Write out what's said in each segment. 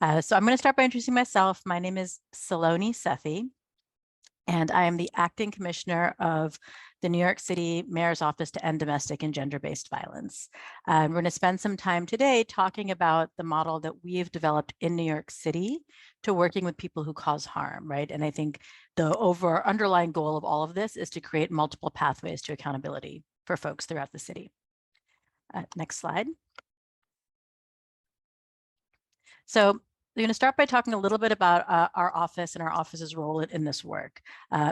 So I'm going to start by introducing myself. My name is Saloni Sethi, and I am the acting commissioner of the New York City Mayor's Office to End Domestic and Gender-Based Violence. We're going to spend some time today talking about the model that we've developed in New York City to working with people who cause harm, right? And I think the underlying goal of all of this is to create multiple pathways to accountability for folks throughout the city. Next slide. So we're going to start by talking a little bit about our office and our office's role in this work,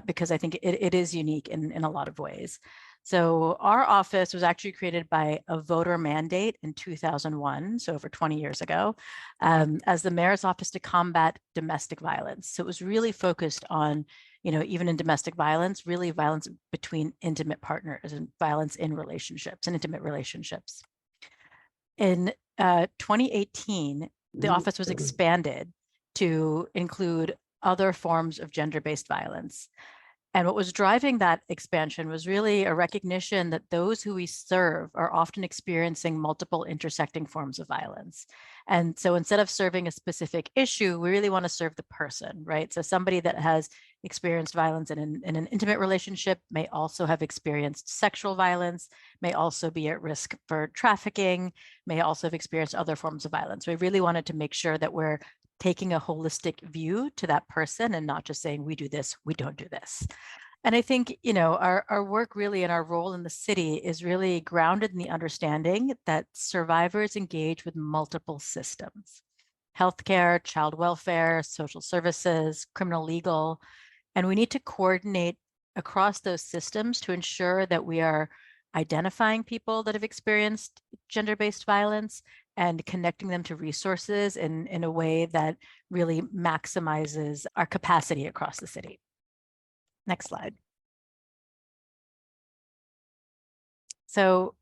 because I think it is unique in a lot of ways. So our office was actually created by a voter mandate in 2001, so over 20 years ago, as the mayor's office to combat domestic violence. So it was really focused on, even in domestic violence, really violence between intimate partners and violence in relationships and intimate relationships. In 2018, the office was expanded to include other forms of gender-based violence. And what was driving that expansion was really a recognition that those who we serve are often experiencing multiple intersecting forms of violence. And so instead of serving a specific issue, we really want to serve the person, right? So somebody that has experienced violence in an intimate relationship may also have experienced sexual violence, may also be at risk for trafficking, may also have experienced other forms of violence. We really wanted to make sure that we're taking a holistic view to that person and not just saying, we do this, we don't do this. And I think, our work really and our role in the city is really grounded in the understanding that survivors engage with multiple systems: healthcare, child welfare, social services, criminal legal, and we need to coordinate across those systems to ensure that we are identifying people that have experienced gender-based violence and connecting them to resources in a way that really maximizes our capacity across the city. Next slide. So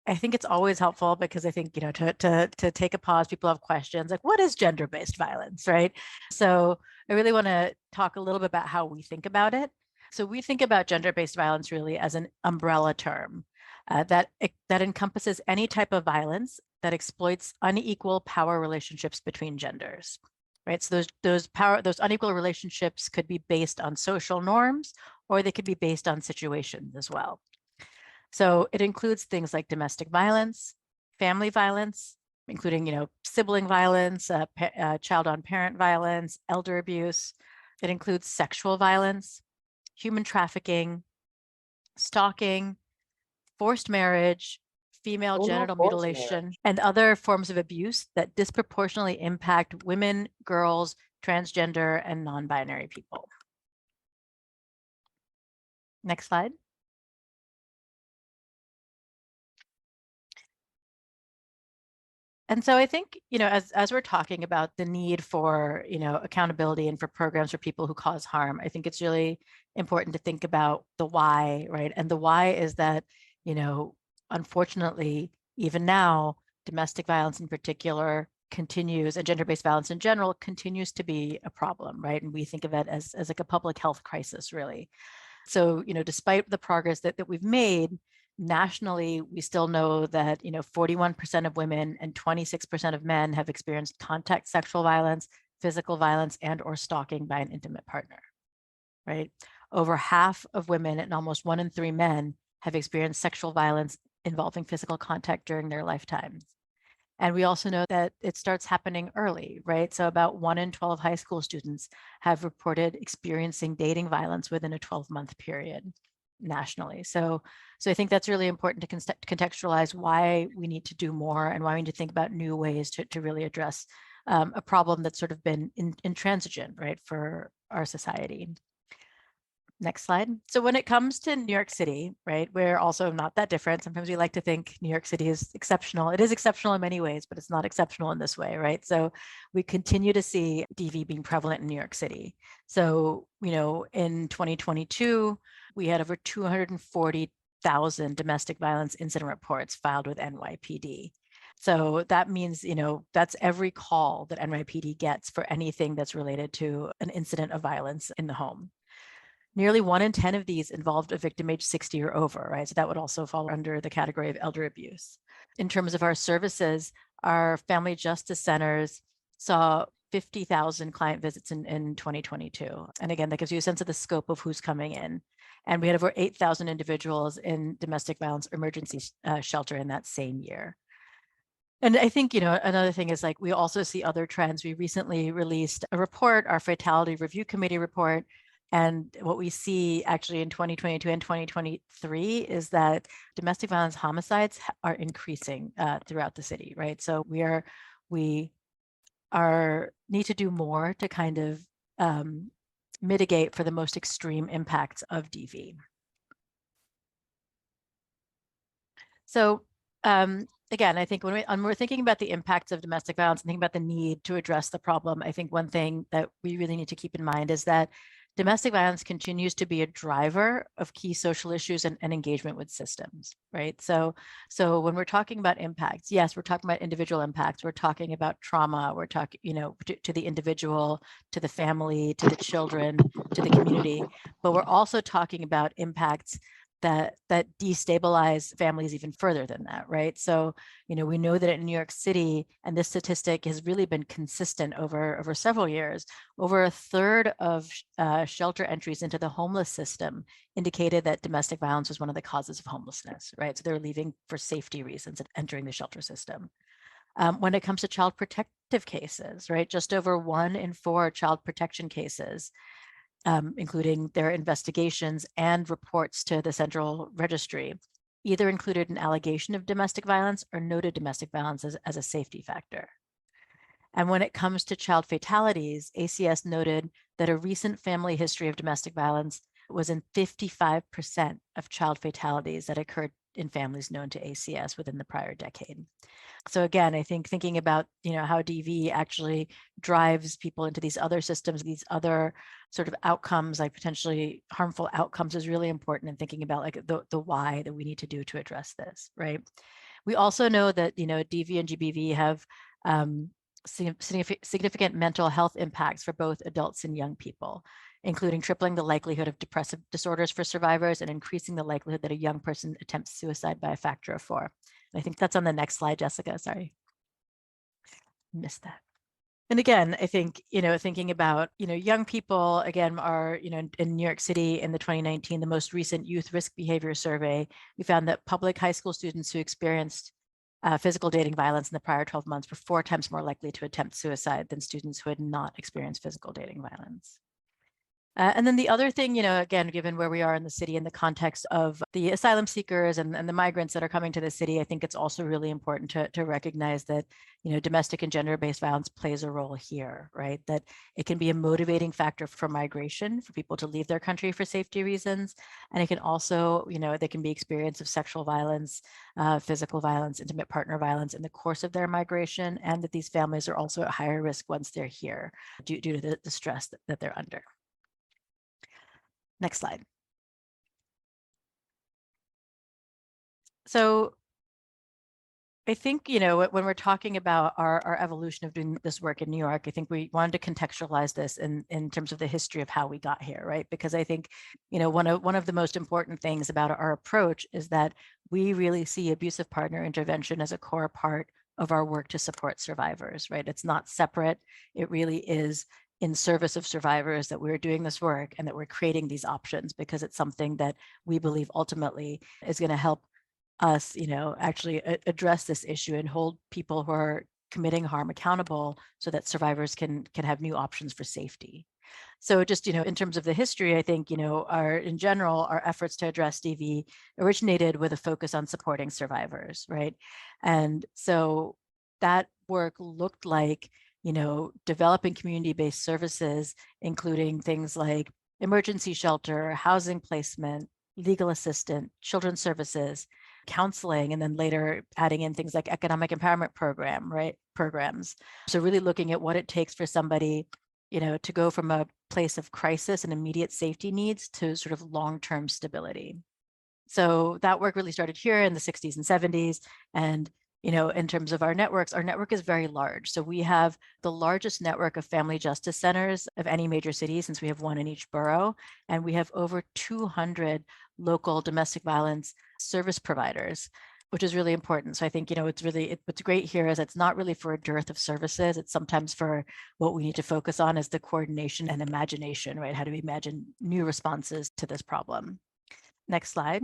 I think it's always helpful because I think, to take a pause, people have questions like, what is gender-based violence, right? So I really want to talk a little bit about how we think about it. So we think about gender-based violence really as an umbrella term that encompasses any type of violence that exploits unequal power relationships between genders, right? So those unequal relationships could be based on social norms, or they could be based on situations as well. So it includes things like domestic violence, family violence, including, sibling violence, child on parent violence, elder abuse. It includes sexual violence, human trafficking, stalking, forced marriage, female genital mutilation, and other forms of abuse that disproportionately impact women, girls, transgender, and non-binary people. Next slide. And so I think, as we're talking about the need for, accountability and for programs for people who cause harm, I think it's really important to think about the why, right? And the why is that, unfortunately, even now, domestic violence in particular continues, and gender-based violence in general continues to be a problem, right? And we think of it as like a public health crisis, really. So, despite the progress that we've made, nationally, we still know that 41% of women and 26% of men have experienced contact sexual violence, physical violence, and or stalking by an intimate partner, right? Over half of women and almost 1 in 3 men have experienced sexual violence involving physical contact during their lifetimes. And we also know that it starts happening early, right? So about 1 in 12 high school students have reported experiencing dating violence within a 12-month period nationally. So I think that's really important to contextualize why we need to do more and why we need to think about new ways to really address a problem that's sort of been intransigent, right, for our society. Next slide. So when it comes to New York City, right, we're also not that different. Sometimes we like to think New York City is exceptional. It is exceptional in many ways, but it's not exceptional in this way, right? So we continue to see DV being prevalent in New York City. So, in 2022, we had over 240,000 domestic violence incident reports filed with NYPD. So that means, that's every call that NYPD gets for anything that's related to an incident of violence in the home. Nearly 1 in 10 of these involved a victim age 60 or over, right? So that would also fall under the category of elder abuse. In terms of our services, our family justice centers saw 50,000 client visits in 2022. And again, that gives you a sense of the scope of who's coming in. And we had over 8,000 individuals in domestic violence emergency shelter in that same year. And I think, another thing is like we also see other trends. We recently released a report, our Fatality Review Committee report. And what we see actually in 2022 and 2023 is that domestic violence homicides are increasing throughout the city, right? So we need to do more to kind of mitigate for the most extreme impacts of DV. So again, I think when we're thinking about the impacts of domestic violence and thinking about the need to address the problem, I think one thing that we really need to keep in mind is that domestic violence continues to be a driver of key social issues and engagement with systems, right? So when we're talking about impacts, yes, we're talking about individual impacts. We're talking about trauma. We're talking, to the individual, to the family, to the children, to the community. But we're also talking about impacts that destabilize families even further than that, right? So, we know that in New York City, and this statistic has really been consistent over several years, over a third of shelter entries into the homeless system indicated that domestic violence was one of the causes of homelessness, right? So they're leaving for safety reasons and entering the shelter system. When it comes to child protective cases, right, just over 1 in 4 child protection cases, including their investigations and reports to the central registry, either included an allegation of domestic violence or noted domestic violence as a safety factor. And when it comes to child fatalities, ACS noted that a recent family history of domestic violence was in 55% of child fatalities that occurred in families known to ACS within the prior decade. So again, I think thinking about, how DV actually drives people into these other systems, these other sort of outcomes, like potentially harmful outcomes, is really important in thinking about like the why that we need to do to address this, right? We also know that, DV and GBV have significant mental health impacts for both adults and young people, including tripling the likelihood of depressive disorders for survivors and increasing the likelihood that a young person attempts suicide by a factor of 4. I think that's on the next slide, Jessica. Sorry, missed that. And again, I think, thinking about, young people, again, are, in New York City in the 2019, the most recent youth risk behavior survey, we found that public high school students who experienced physical dating violence in the prior 12 months were 4 times more likely to attempt suicide than students who had not experienced physical dating violence. And then the other thing, again, given where we are in the city in the context of the asylum seekers and the migrants that are coming to the city, I think it's also really important to recognize that, domestic and gender-based violence plays a role here, right? That it can be a motivating factor for migration, for people to leave their country for safety reasons. And it can also, they can be experience of sexual violence, physical violence, intimate partner violence in the course of their migration, and that these families are also at higher risk once they're here due to the stress that they're under. Next slide. So I think, when we're talking about our evolution of doing this work in New York, I think we wanted to contextualize this in terms of the history of how we got here, right? Because I think, one of the most important things about our approach is that we really see abusive partner intervention as a core part of our work to support survivors, right? It's not separate. It really is in service of survivors that we're doing this work and that we're creating these options, because it's something that we believe ultimately is going to help us, actually address this issue and hold people who are committing harm accountable so that survivors can have new options for safety. So just, in terms of the history, I think, in general, our efforts to address DV originated with a focus on supporting survivors, right? And so that work looked like, developing community-based services, including things like emergency shelter, housing placement, legal assistance, children's services, counseling, and then later adding in things like economic empowerment programs. So really looking at what it takes for somebody, to go from a place of crisis and immediate safety needs to sort of long-term stability. So that work really started here in the 60s and 70s. And in terms of our network is very large. So we have the largest network of family justice centers of any major city, since we have 1 in each borough. And we have over 200 local domestic violence service providers. which is really important. So I think, what's great here is it's not really for a dearth of services. It's sometimes for what we need to focus on is the coordination and imagination, right? How do we imagine new responses to this problem? Next slide.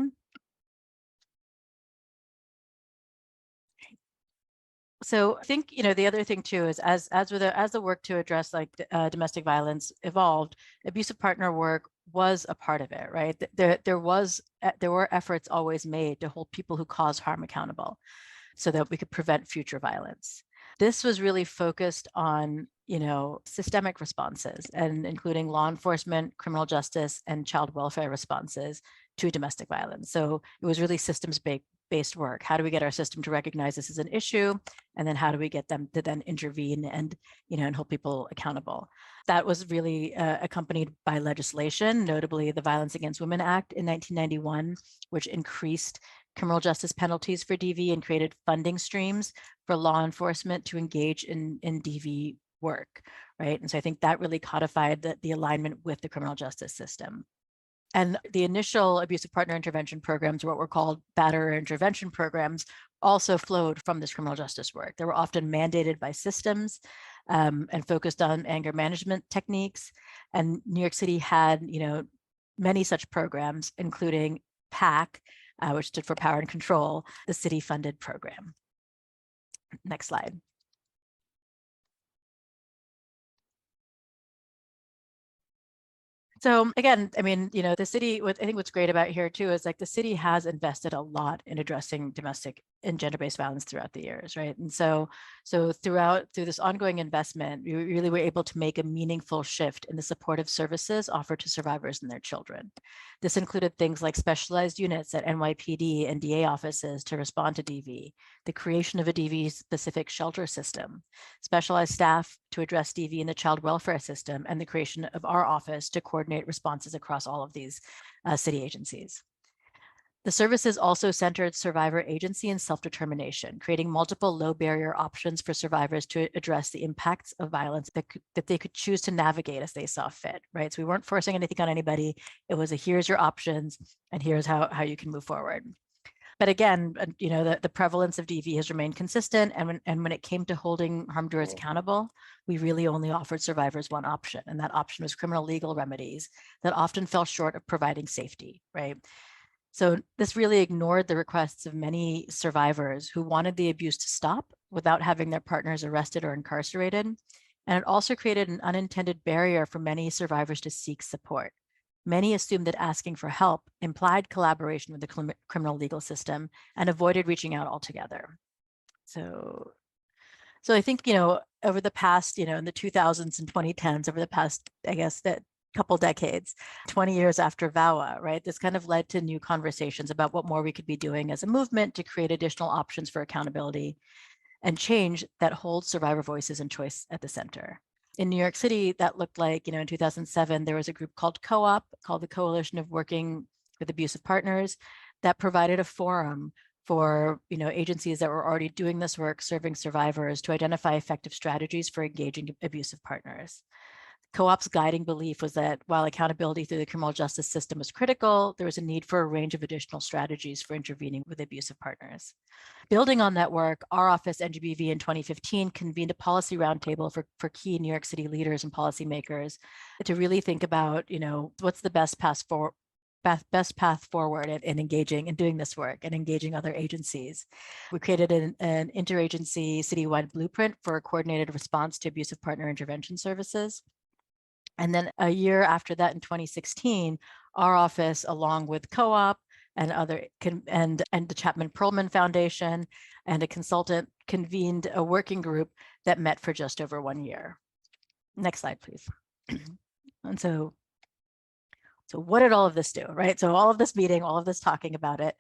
So I think, the other thing too is as the work to address like domestic violence evolved, abusive partner work was a part of it, right? There were efforts always made to hold people who cause harm accountable so that we could prevent future violence. This was really focused on, systemic responses and including law enforcement, criminal justice, and child welfare responses to domestic violence. So it was really systems-based work. How do we get our system to recognize this as an issue? And then how do we get them to then intervene and, and hold people accountable? That was really accompanied by legislation, notably the Violence Against Women Act in 1991, which increased criminal justice penalties for DV and created funding streams for law enforcement to engage in DV work, right? And so I think that really codified the alignment with the criminal justice system. And the initial abusive partner intervention programs, what were called batterer intervention programs, also flowed from this criminal justice work. They were often mandated by systems and focused on anger management techniques. And New York City had, many such programs, including PAC, which stood for Power and Control, the city-funded program. Next slide. So again, I mean, the city, I think what's great about here too is like the city has invested a lot in addressing domestic and gender-based violence throughout the years, right? And so through this ongoing investment, we really were able to make a meaningful shift in the supportive services offered to survivors and their children. This included things like specialized units at NYPD and DA offices to respond to DV, the creation of a DV-specific shelter system, specialized staff to address DV in the child welfare system, and the creation of our office to coordinate responses across all of these city agencies. The services also centered survivor agency and self-determination, creating multiple low-barrier options for survivors to address the impacts of violence that they could choose to navigate as they saw fit, right? So we weren't forcing anything on anybody. It was here's your options, and here's how you can move forward. But again, the prevalence of DV has remained consistent. And when it came to holding harm doers accountable, we really only offered survivors one option. And that option was criminal legal remedies that often fell short of providing safety, right? So this really ignored the requests of many survivors who wanted the abuse to stop without having their partners arrested or incarcerated. And it also created an unintended barrier for many survivors to seek support. Many assumed that asking for help implied collaboration with the criminal legal system and avoided reaching out altogether. So I think, over the past, in the 2000s and 2010s, over the past, I guess, that couple decades, 20 years after VAWA, right? This kind of led to new conversations about what more we could be doing as a movement to create additional options for accountability and change that holds survivor voices and choice at the center. In New York City, that looked like, in 2007, there was a group called COOP, called the Coalition of Working with Abusive Partners, that provided a forum for agencies that were already doing this work, serving survivors, to identify effective strategies for engaging abusive partners. COOP's guiding belief was that while accountability through the criminal justice system was critical, there was a need for a range of additional strategies for intervening with abusive partners. Building on that work, our office, NGBV, in 2015 convened a policy roundtable for key New York City leaders and policymakers to really think about, what's the best path forward in engaging and doing this work and engaging other agencies. We created an interagency citywide blueprint for a coordinated response to abusive partner intervention services. And then a year after that, in 2016, our office, along with COOP and the Chapman Perlman Foundation and a consultant, convened a working group that met for just over 1 year. Next slide, please. And so what did all of this do, right? So all of this meeting, all of this talking about it,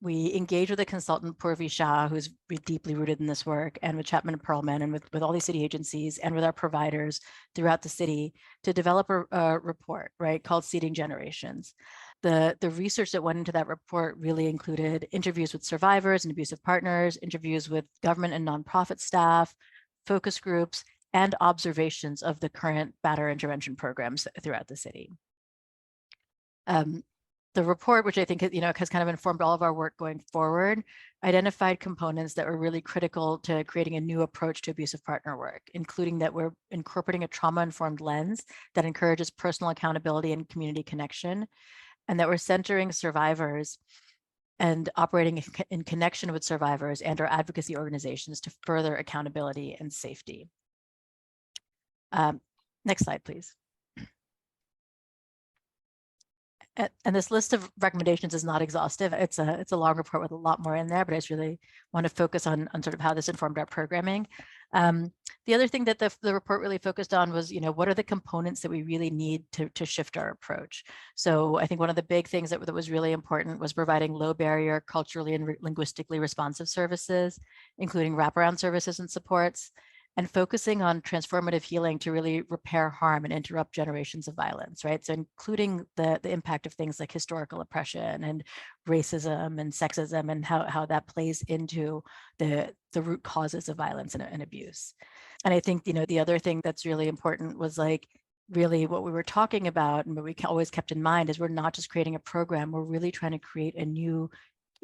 we engaged with a consultant, Purvi Shah, who's deeply rooted in this work, and with Chapman Perlman, and with all these city agencies, and with our providers throughout the city to develop a report, right, called Seeding Generations. The research that went into that report really included interviews with survivors and abusive partners, interviews with government and nonprofit staff, focus groups, and observations of the current batterer intervention programs throughout the city. The report, which I think has kind of informed all of our work going forward, identified components that were really critical to creating a new approach to abusive partner work, including that we're incorporating a trauma-informed lens that encourages personal accountability and community connection, and that we're centering survivors and operating in connection with survivors and our advocacy organizations to further accountability and safety. Next slide, please. And this list of recommendations is not exhaustive. It's a long report with a lot more in there, but I just really want to focus on sort of how this informed our programming. The other thing that the report really focused on was, what are the components that we really need to shift our approach? So I think one of the big things that was really important was providing low barrier, culturally and linguistically responsive services, including wraparound services and supports, and focusing on transformative healing to really repair harm and interrupt generations of violence, right? So including the impact of things like historical oppression and racism and sexism and how that plays into the root causes of violence and abuse. And I think, the other thing that's really important was like, really what we were talking about and what we always kept in mind is we're not just creating a program, we're really trying to create a new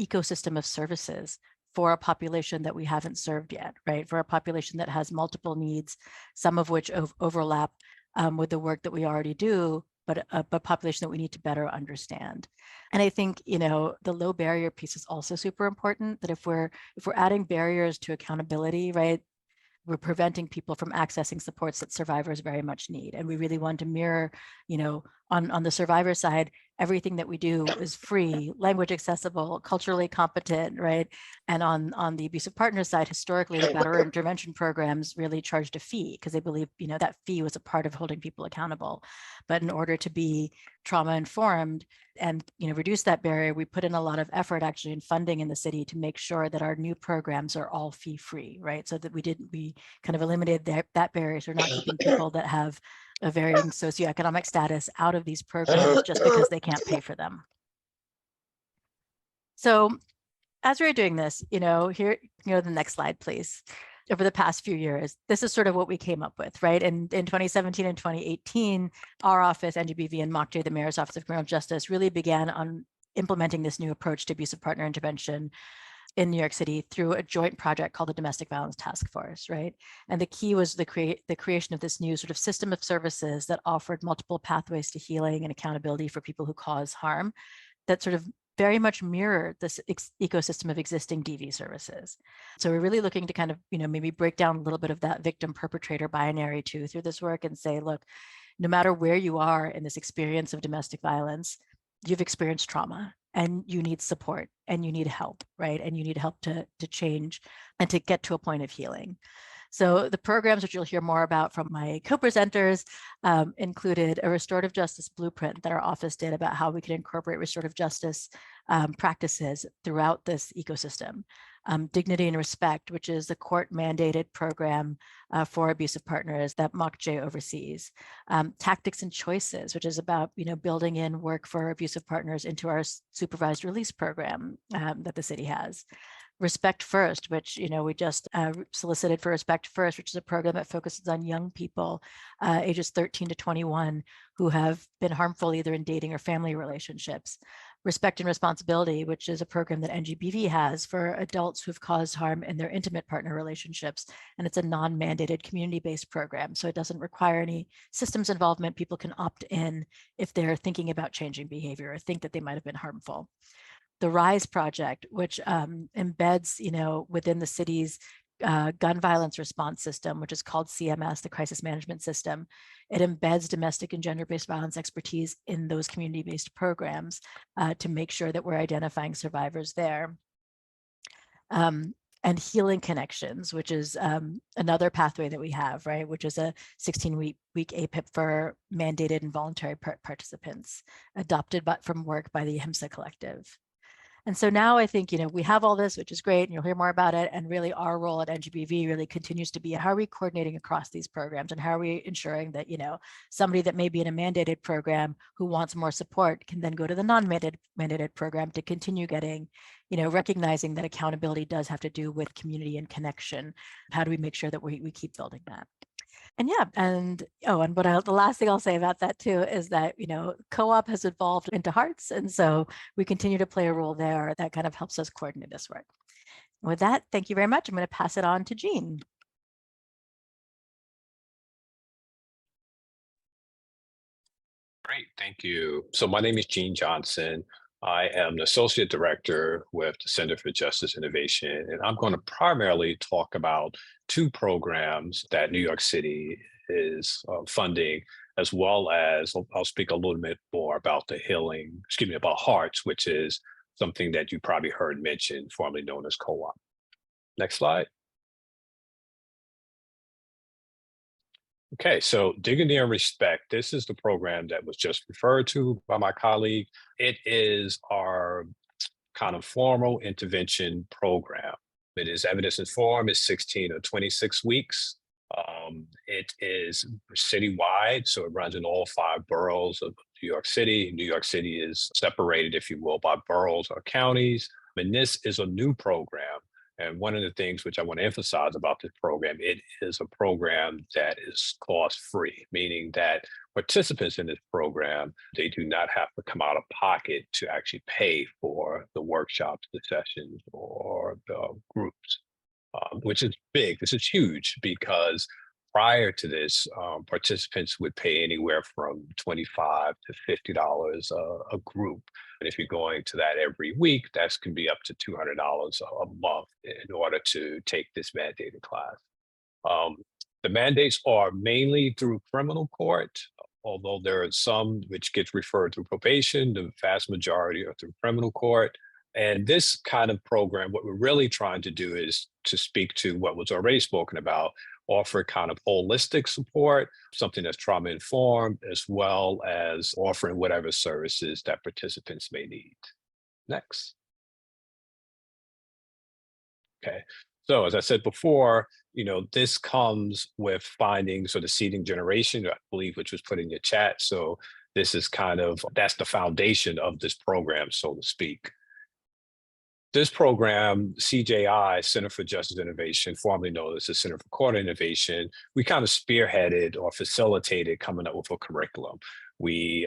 ecosystem of services for a population that we haven't served yet, right? For a population that has multiple needs, some of which overlap with the work that we already do, but a population that we need to better understand. And I think, the low barrier piece is also super important, that if we're adding barriers to accountability, right, we're preventing people from accessing supports that survivors very much need. And we really want to mirror, on the survivor side, everything that we do is free, language accessible, culturally competent, right? And on the abusive partner side, historically, the better intervention programs really charged a fee because they believe, that fee was a part of holding people accountable. But in order to be trauma informed and, reduce that barrier, we put in a lot of effort actually in funding in the city to make sure that our new programs are all fee free, right? So that we kind of eliminated that barrier. So we're not keeping people that have a varying socioeconomic status out of these programs just because they can't pay for them. So as we're doing this, here, the next slide, please. Over the past few years, this is sort of what we came up with, right? And in 2017 and 2018, our office, NGBV, and MOCJ, the Mayor's Office of Criminal Justice, really began on implementing this new approach to abusive partner intervention in New York City through a joint project called the Domestic Violence Task Force, right? And the key was the creation of this new sort of system of services that offered multiple pathways to healing and accountability for people who cause harm that sort of very much mirrored this ecosystem of existing DV services. So we're really looking to kind of, maybe break down a little bit of that victim perpetrator binary too through this work and say, look, no matter where you are in this experience of domestic violence, you've experienced trauma and you need support and you need help, right? And you need help to change and to get to a point of healing. So the programs, which you'll hear more about from my co-presenters, included a restorative justice blueprint that our office did about how we could incorporate restorative justice practices throughout this ecosystem. Dignity and Respect, which is the court-mandated program for abusive partners that MOCJ oversees. Tactics and Choices, which is about building in work for abusive partners into our supervised release program that the city has. Respect First, which we just solicited for Respect First, which is a program that focuses on young people ages 13 to 21 who have been harmful either in dating or family relationships. Respect and Responsibility, which is a program that NGBV has for adults who've caused harm in their intimate partner relationships. And it's a non-mandated community-based program. So it doesn't require any systems involvement. People can opt in if they're thinking about changing behavior or think that they might have been harmful. The RISE project, which embeds, within the city's gun violence response system, which is called CMS, the Crisis Management System. It embeds domestic and gender-based violence expertise in those community-based programs to make sure that we're identifying survivors there. And Healing Connections, which is another pathway that we have, right, which is a 16-week APIP for mandated and voluntary participants, adopted from work by the HIMSA Collective. And so now I think, we have all this, which is great, and you'll hear more about it. And really our role at NGBV really continues to be how are we coordinating across these programs and how are we ensuring that, somebody that may be in a mandated program who wants more support can then go to the non-mandated program to continue getting, recognizing that accountability does have to do with community and connection. How do we make sure that we keep building that? And yeah, and the last thing I'll say about that too is that, co-op has evolved into Hearts. And so we continue to play a role there that kind of helps us coordinate this work. With that, thank you very much. I'm going to pass it on to Jean. Great, thank you. So my name is Gene Johnson. I am the Associate Director with the Center for Justice Innovation, and I'm going to primarily talk about two programs that New York City is funding, as well as I'll speak a little bit more about about Hearts, which is something that you probably heard mentioned, formerly known as co-op. Next slide. Okay, so Dignity and Respect, this is the program that was just referred to by my colleague. It is our kind of formal intervention program. It is evidence informed, it's 16 or 26 weeks. It is citywide, so it runs in all 5 boroughs of New York City. New York City is separated, if you will, by boroughs or counties. And this is a new program. And one of the things which I want to emphasize about this program, it is a program that is cost free, meaning that participants in this program, they do not have to come out of pocket to actually pay for the workshops, the sessions, or the groups, which is big. This is huge because prior to this, participants would pay anywhere from $25 to $50 a group. And if you're going to that every week, that can be up to $200 a month in order to take this mandated class. Um, the mandates are mainly through criminal court, although there are some which gets referred through probation. The vast majority are through criminal court. And this kind of program, what we're really trying to do is to speak to what was already spoken about, offer kind of holistic support, something that's trauma informed, as well as offering whatever services that participants may need. Next. Okay. So as I said before, this comes with findings or the seeding generation, I believe, which was put in your chat. So this is that's the foundation of this program, so to speak. This program, CJI, Center for Justice Innovation, formerly known as the Center for Court Innovation, we kind of spearheaded or facilitated coming up with a curriculum.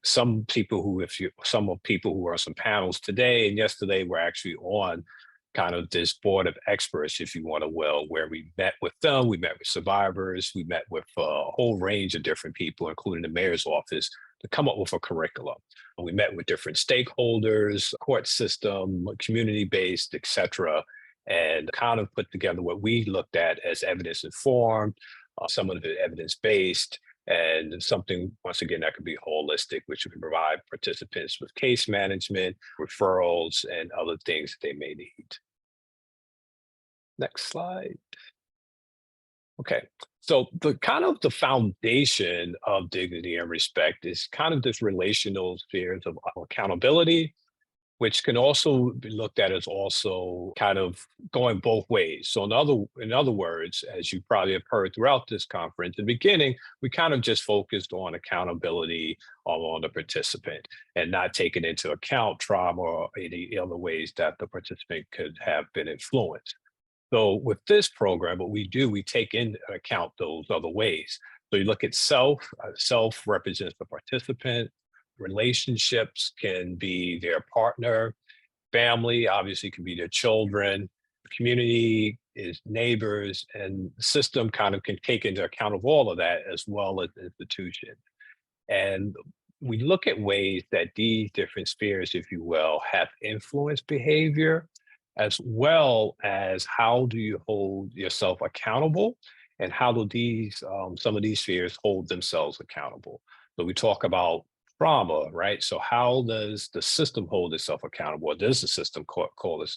Some people who were on some panels today and yesterday were actually on kind of this board of experts, if you want to will, where we met with them, we met with survivors, we met with a whole range of different people, including the mayor's office, to come up with a curriculum. We met with different stakeholders, court system, community-based, et cetera, and kind of put together what we looked at as evidence informed, some of it evidence-based, and something, once again, that could be holistic, which would provide participants with case management, referrals, and other things that they may need. Next slide. Okay, so the foundation of dignity and respect is kind of this relational spheres of accountability, which can also be looked at as also kind of going both ways. So in other words, as you probably have heard throughout this conference, in the beginning, we kind of just focused on accountability on the participant and not taking into account trauma or any other ways that the participant could have been influenced. So with this program, what we do, we take into account those other ways. So you look at self represents the participant, relationships can be their partner, family obviously can be their children, community is neighbors, and the system kind of can take into account of all of that as well as the institution. And we look at ways that these different spheres, if you will, have influenced behavior, as well as how do you hold yourself accountable and how do some of these spheres hold themselves accountable. So we talk about trauma, right? So how does the system hold itself accountable? Or does the system hold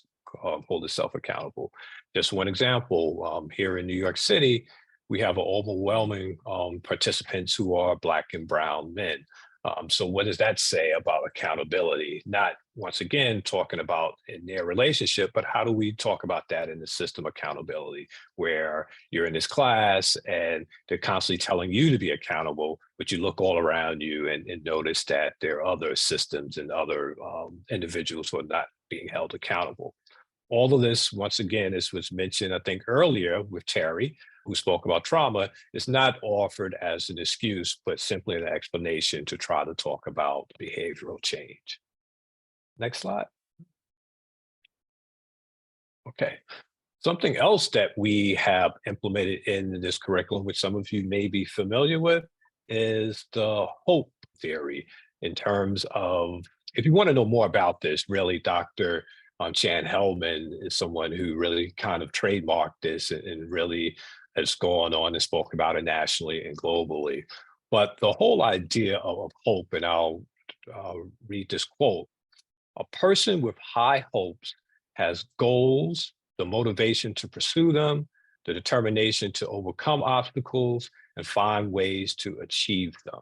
itself accountable? Just one example, here in New York City, we have an overwhelming participants who are Black and brown men. So what does that say about accountability? Not, once again, talking about in their relationship, but how do we talk about that in the system accountability, where you're in this class and they're constantly telling you to be accountable, but you look all around you and notice that there are other systems and other individuals who are not being held accountable. All of this, once again, as was mentioned, I think earlier with Terry, who spoke about trauma, is not offered as an excuse, but simply an explanation to try to talk about behavioral change. Next slide. Okay. Something else that we have implemented in this curriculum, which some of you may be familiar with, is the hope theory. In terms of, if you want to know more about this, really, Dr. Chan Hellman is someone who really kind of trademarked this and really has gone on and spoke about it nationally and globally. But the whole idea of hope, and I'll read this quote: "A person with high hopes has goals, the motivation to pursue them, the determination to overcome obstacles, and find ways to achieve them."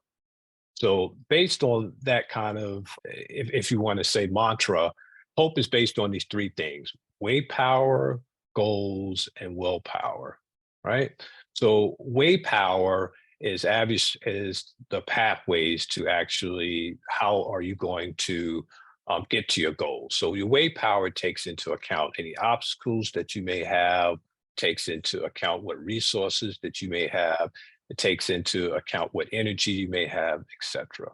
So based on that kind of, if you want to say mantra, hope is based on these three things: way power, goals, and willpower, right? So way power is the pathways to actually, how are you going to get to your goals? So your way power takes into account any obstacles that you may have, takes into account what resources that you may have, it takes into account what energy you may have, etc.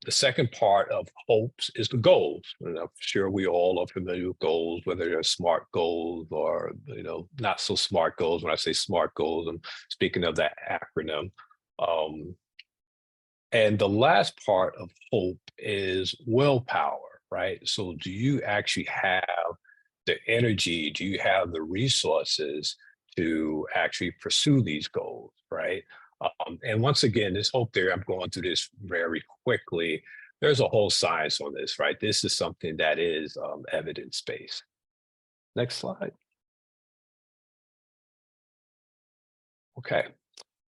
The second part of hopes is the goals. And I'm sure we all are familiar with goals, whether they're smart goals or not so smart goals. When I say smart goals, I'm speaking of that acronym. And the last part of hope is willpower, right? So do you actually have the energy? Do you have the resources to actually pursue these goals, right? And once again, this hope theory, I'm going through this very quickly. There's a whole science on this, right? This is something that is evidence-based. Next slide. Okay.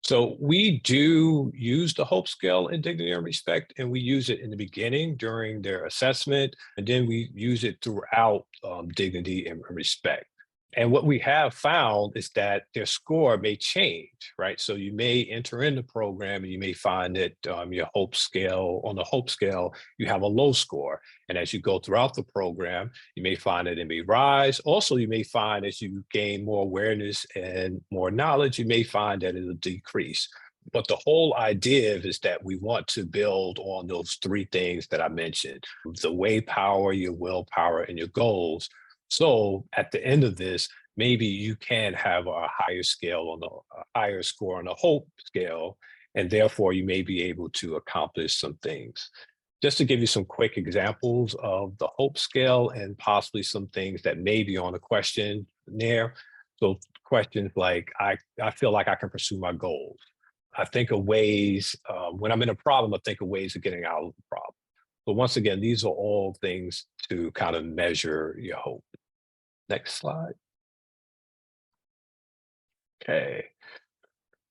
So we do use the hope scale in dignity and respect, and we use it in the beginning during their assessment, and then we use it throughout dignity and respect. And what we have found is that their score may change, right? So you may enter in the program and you may find that your hope scale, on the hope scale, you have a low score. And as you go throughout the program, you may find that it may rise. Also, you may find as you gain more awareness and more knowledge, you may find that it'll decrease. But the whole idea is that we want to build on those three things that I mentioned: the way power, your willpower, and your goals. So at the end of this, maybe you can have a higher higher score on the hope scale, and therefore you may be able to accomplish some things. Just to give you some quick examples of the hope scale and possibly some things that may be on a question there. So questions like, I feel like I can pursue my goals. I think of ways, when I'm in a problem, I think of ways of getting out of the problem. But once again, these are all things to kind of measure your hope. Next slide. Okay.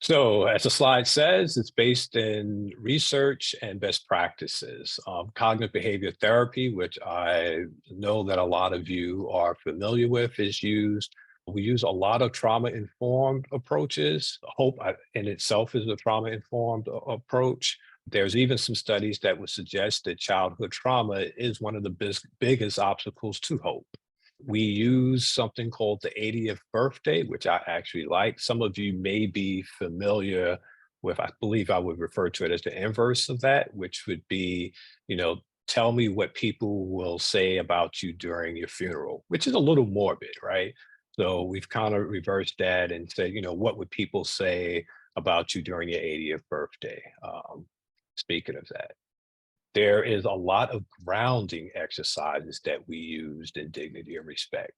So as the slide says, it's based in research and best practices. Cognitive behavior therapy, which I know that a lot of you are familiar with, is used. We use a lot of trauma-informed approaches. Hope in itself is a trauma-informed approach. There's even some studies that would suggest that childhood trauma is one of the biggest obstacles to hope. We use something called the 80th birthday, which I actually like. Some of you may be familiar with, I believe I would refer to it as the inverse of that, which would be, tell me what people will say about you during your funeral, which is a little morbid, right? So we've kind of reversed that and said, what would people say about you during your 80th birthday? Speaking of that. There is a lot of grounding exercises that we used in dignity and respect.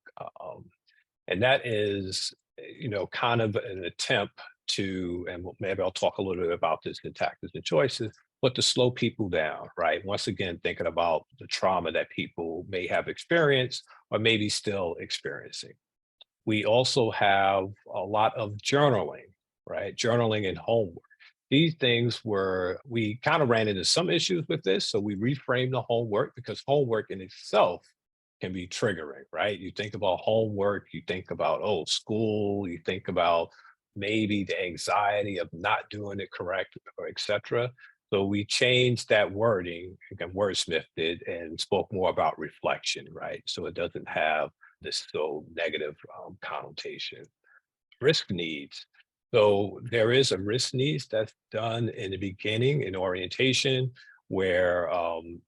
And that is, kind of an attempt to, and maybe I'll talk a little bit about this in tactics and choices, but to slow people down, right? Once again, thinking about the trauma that people may have experienced or maybe still experiencing. We also have a lot of journaling, right? Journaling and homework. These things we kind of ran into some issues with this. So we reframed the homework, because homework in itself can be triggering, right? You think about homework, you think about, school, you think about maybe the anxiety of not doing it correct, or et cetera. So we changed that wording, and wordsmithed it, and spoke more about reflection, right? So it doesn't have this so negative connotation. Risk needs. So there is a risk needs that's done in the beginning in orientation, where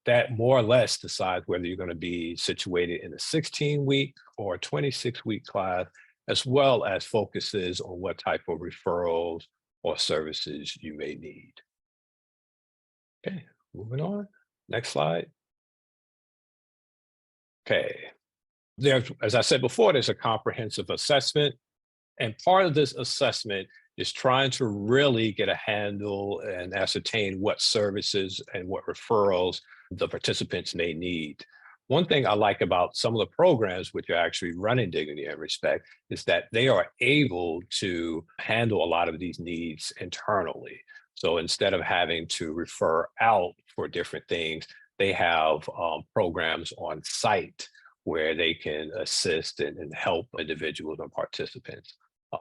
that more or less decides whether you're going to be situated in a 16-week or 26-week class, as well as focuses on what type of referrals or services you may need. Okay, moving on. Next slide. Okay. There's, as I said before, there's a comprehensive assessment. And part of this assessment is trying to really get a handle and ascertain what services and what referrals the participants may need. One thing I like about some of the programs which are actually running Dignity and Respect is that they are able to handle a lot of these needs internally. So instead of having to refer out for different things, they have programs on site where they can assist and help individuals and participants.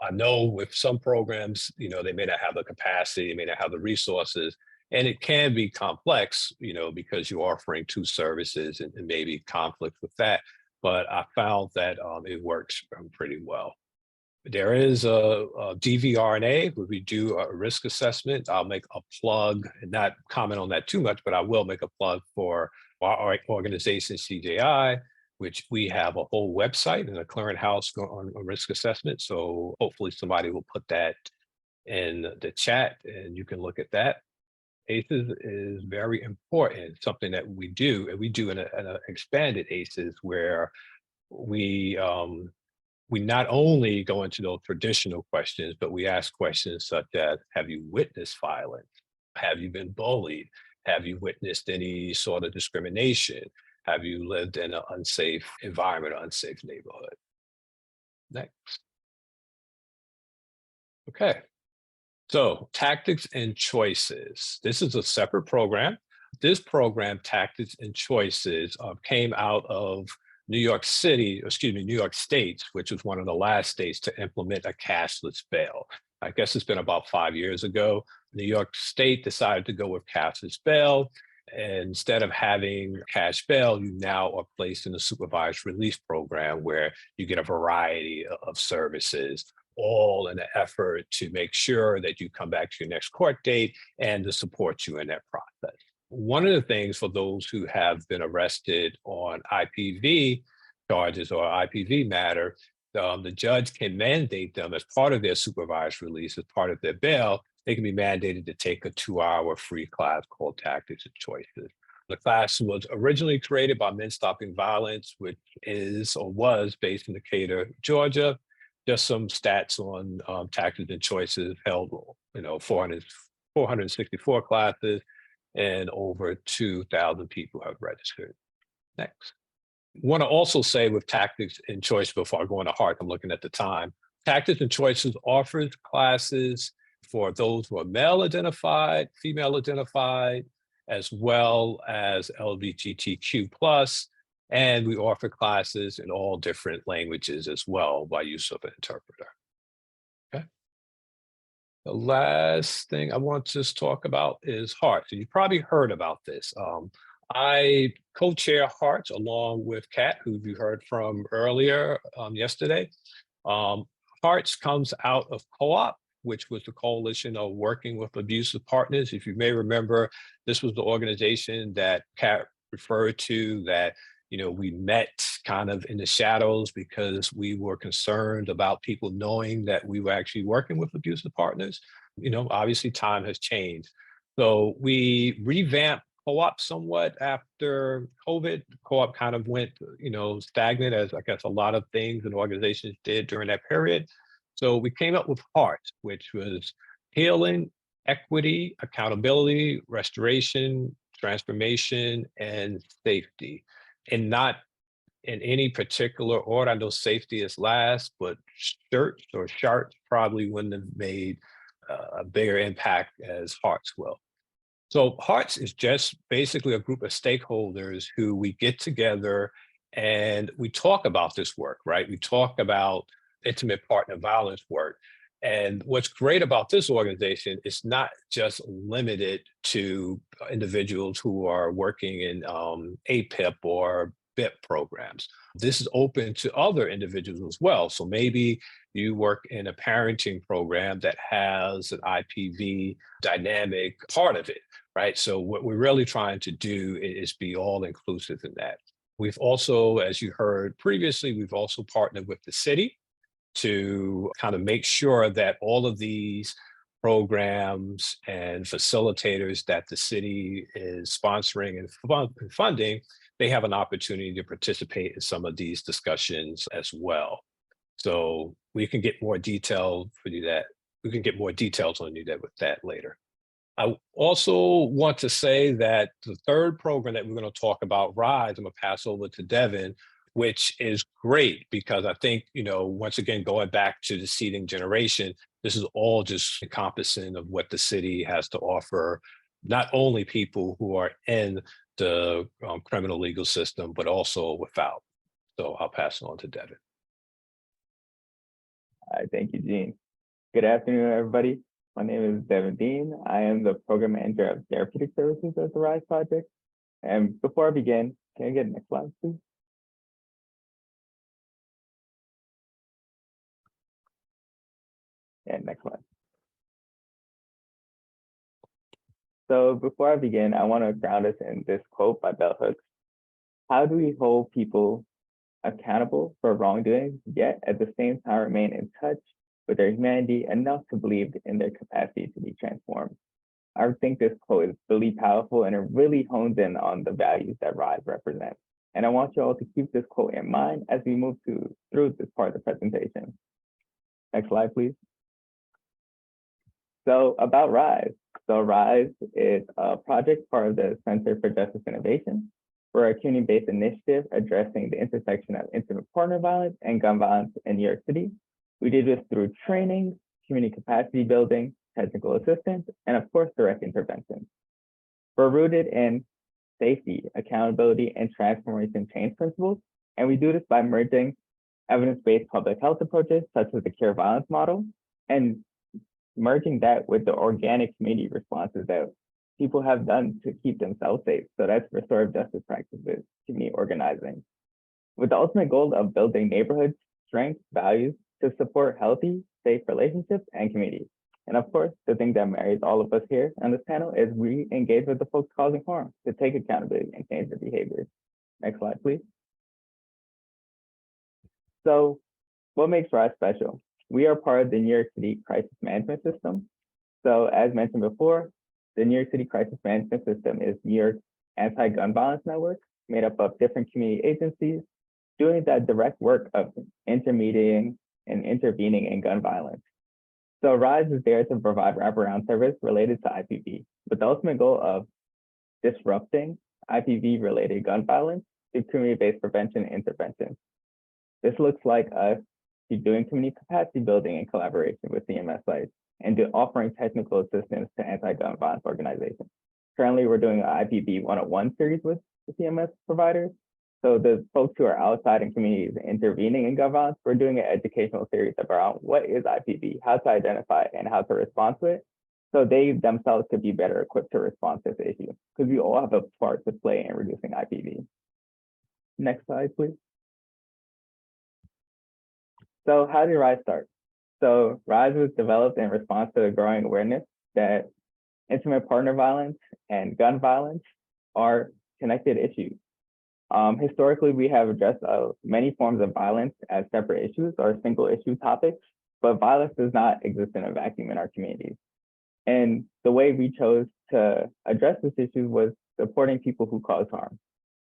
I know with some programs, they may not have the capacity, they may not have the resources, and it can be complex, because you're offering two services and maybe conflict with that. But I found that it works pretty well. There is a DVRNA where we do a risk assessment. I'll make a plug and not comment on that too much, but I will make a plug for our organization, CJI, which we have a whole website and a clearinghouse on risk assessment. So hopefully somebody will put that in the chat and you can look at that. ACEs is very important, something that we do, and we do in an expanded ACEs where we not only go into those traditional questions, but we ask questions such as, have you witnessed violence? Have you been bullied? Have you witnessed any sort of discrimination? Have you lived in an unsafe environment or unsafe neighborhood? Next. Okay. So tactics and choices. This is a separate program. This program, Tactics and Choices, came out of New York State, which was one of the last states to implement a cashless bail. I guess it's been about 5 years ago. New York State decided to go with cashless bail. And instead of having cash bail, you now are placed in a supervised release program where you get a variety of services, all in an effort to make sure that you come back to your next court date and to support you in that process. One of the things for those who have been arrested on IPV charges or IPV matter, the judge can mandate them as part of their supervised release, as part of their bail, they can be mandated to take a 2-hour free class called Tactics and Choices. The class was originally created by Men Stopping Violence, which is or was based in Decatur, Georgia. Just some stats on Tactics and Choices held, 464 classes and over 2,000 people have registered. Next. Want to also say with Tactics and Choice, before I go into HEART, I'm looking at the time. Tactics and Choices offers classes for those who are male identified, female identified, as well as LGBTQ+, and we offer classes in all different languages as well by use of an interpreter. Okay. The last thing I want to just talk about is HEART. So you probably heard about this. I co-chair HEART along with Kat, who you heard from earlier yesterday. HEART comes out of Co-op, which was the coalition of working with abusive partners. If you may remember, this was the organization that Kat referred to that, we met kind of in the shadows because we were concerned about people knowing that we were actually working with abusive partners. Obviously time has changed. So we revamped Co-op somewhat after COVID. Co-op kind of went, stagnant, as I guess a lot of things and organizations did during that period. So we came up with HEART, which was healing, equity, accountability, restoration, transformation, and safety. And not in any particular order. I know safety is last, but SHART probably wouldn't have made a bigger impact as HEART will. So HEART is just basically a group of stakeholders who we get together and we talk about this work, right? We talk about intimate partner violence work. And what's great about this organization is not just limited to individuals who are working in APIP or BIP programs. This is open to other individuals as well. So maybe you work in a parenting program that has an IPV dynamic part of it, right? So what we're really trying to do is be all inclusive in that. We've also, as you heard previously, we've also partnered with the city to kind of make sure that all of these programs and facilitators that the city is sponsoring and funding, they have an opportunity to participate in some of these discussions as well. So we can get more detail for you that we can get more details on you that with that later. I also want to say that the third program that we're going to talk about, RISE, I'm going to pass over to Devin, which is great because I think, once again, going back to the seeding generation, this is all just encompassing of what the city has to offer, not only people who are in the criminal legal system, but also without. So I'll pass it on to Devin. All right, thank you, Deane. Good afternoon, everybody. My name is Devin Deane. I am the Program Manager of Therapeutic Services at the RISE Project. And before I begin, can I get the next slide, please? Yeah, next slide. So before I begin, I want to ground us in this quote by Bell Hooks. How do we hold people accountable for wrongdoing, yet at the same time remain in touch with their humanity enough to believe in their capacity to be transformed? I think this quote is really powerful and it really hones in on the values that RISE represents. And I want you all to keep this quote in mind as we move through this part of the presentation. Next slide, please. So about RISE. So RISE is a project part of the Center for Justice Innovation. We're a community-based initiative addressing the intersection of intimate partner violence and gun violence in New York City. We did this through training, community capacity building, technical assistance, and of course, direct intervention. We're rooted in safety, accountability, and transformation change principles. And we do this by merging evidence-based public health approaches, such as the cure violence model, and merging that with the organic community responses that people have done to keep themselves safe. So that's restorative justice practices, community organizing, with the ultimate goal of building neighborhood strength, values to support healthy, safe relationships and communities. And of course, the thing that marries all of us here on this panel is we engage with the folks causing harm to take accountability and change their behaviors. Next slide, please. So what makes RISE special? We are part of the New York City Crisis Management System. So as mentioned before, the New York City Crisis Management System is New York's anti-gun violence network made up of different community agencies doing that direct work of intermediating and intervening in gun violence. So RISE is there to provide wraparound service related to IPV, with the ultimate goal of disrupting IPV-related gun violence through community-based prevention and intervention. This looks like us doing community capacity building in collaboration with CMS sites and offering technical assistance to anti-gun violence organizations. Currently, we're doing an IPV 101 series with the CMS providers. So the folks who are outside in communities intervening in gun violence, we're doing an educational series about what is IPV, how to identify it, and how to respond to it. So they themselves could be better equipped to respond to this issue, because we all have a part to play in reducing IPV. Next slide, please. So how did RISE start? So RISE was developed in response to the growing awareness that intimate partner violence and gun violence are connected issues. Historically, we have addressed many forms of violence as separate issues or single issue topics, but violence does not exist in a vacuum in our communities. And the way we chose to address this issue was supporting people who cause harm.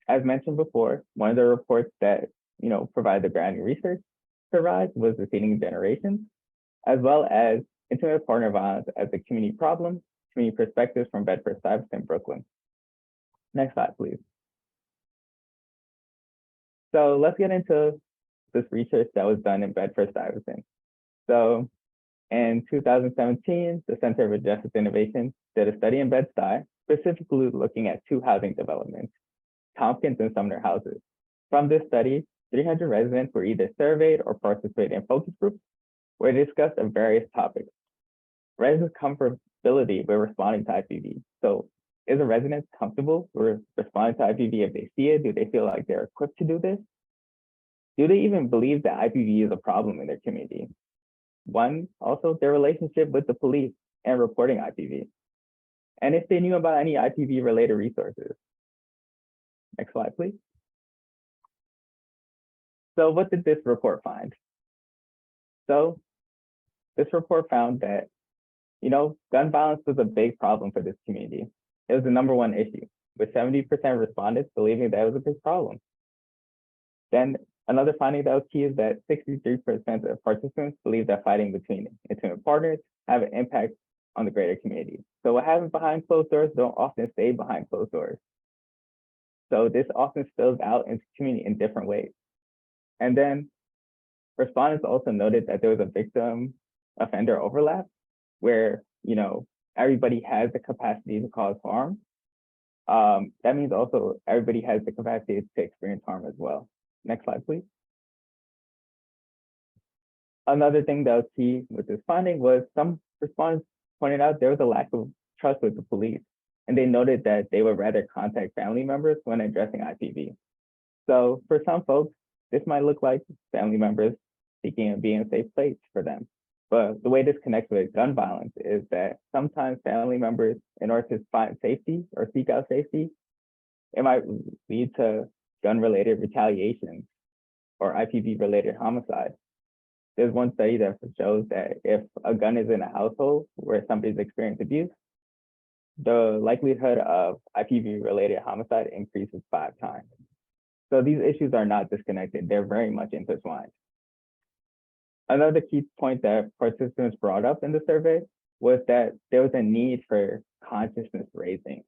As mentioned before, one of the reports that provide the grounding research to RISE was the seeding generation, as well as intimate partner violence as a community problem, community perspectives from Bedford-Stuyvesant, Brooklyn. Next slide, please. So let's get into this research that was done in Bedford-Stuyvesant. So in 2017, the Center for Justice Innovation did a study in Bed-Stuy, specifically looking at two housing developments, Tompkins and Sumner houses. From this study, 300 residents were either surveyed or participated in focus groups where they discussed various topics. Residents' comfortability with responding to IPV. So is is a resident comfortable with responding to IPV if they see it? Do they feel like they're equipped to do this? Do they even believe that IPV is a problem in their community? One, also their relationship with the police and reporting IPV. And if they knew about any IPV related resources. Next slide, please. So what did this report find? So this report found that, gun violence was a big problem for this community. It was the #1 issue, with 70% respondents believing that it was a big problem. Then another finding that was key is that 63% of participants believe that fighting between intimate partners have an impact on the greater community. So what happens behind closed doors don't often stay behind closed doors. So this often spills out into community in different ways. And then respondents also noted that there was a victim offender overlap where, everybody has the capacity to cause harm. That means also everybody has the capacity to experience harm as well. Next slide, please. Another thing that was key with this finding was some respondents pointed out there was a lack of trust with the police, and they noted that they would rather contact family members when addressing IPV. So for some folks, this might look like family members seeking and being a safe place for them. But the way this connects with gun violence is that sometimes family members, in order to find safety or seek out safety, it might lead to gun-related retaliation or IPV-related homicide. There's one study that shows that if a gun is in a household where somebody's experienced abuse, the likelihood of IPV-related homicide increases 5 times. So these issues are not disconnected. They're very much intertwined. Another key point that participants brought up in the survey was that there was a need for consciousness raising.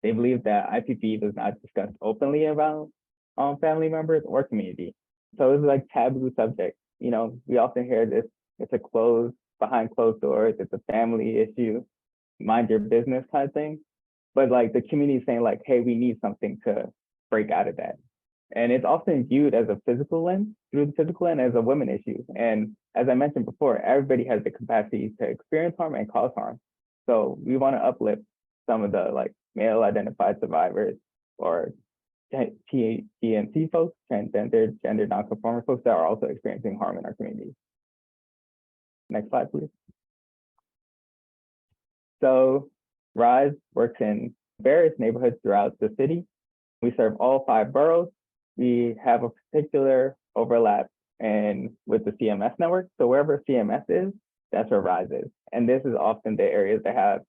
They believed that IPV was not discussed openly about family members or community. So it was like taboo subject. We often hear this, it's behind closed doors, it's a family issue, mind your business kind of thing. But like the community is saying like, hey, we need something to break out of that. And it's often viewed as a physical lens, through the physical lens as a women issue. And as I mentioned before, everybody has the capacity to experience harm and cause harm. So we want to uplift some of the like male identified survivors or TNC folks, transgender, gender nonconforming folks that are also experiencing harm in our community. Next slide, please. So RISE works in various neighborhoods throughout the city. We serve all 5 boroughs. We have a particular overlap with the CMS network. So wherever CMS is, that's where RISE is. And this is often the areas that have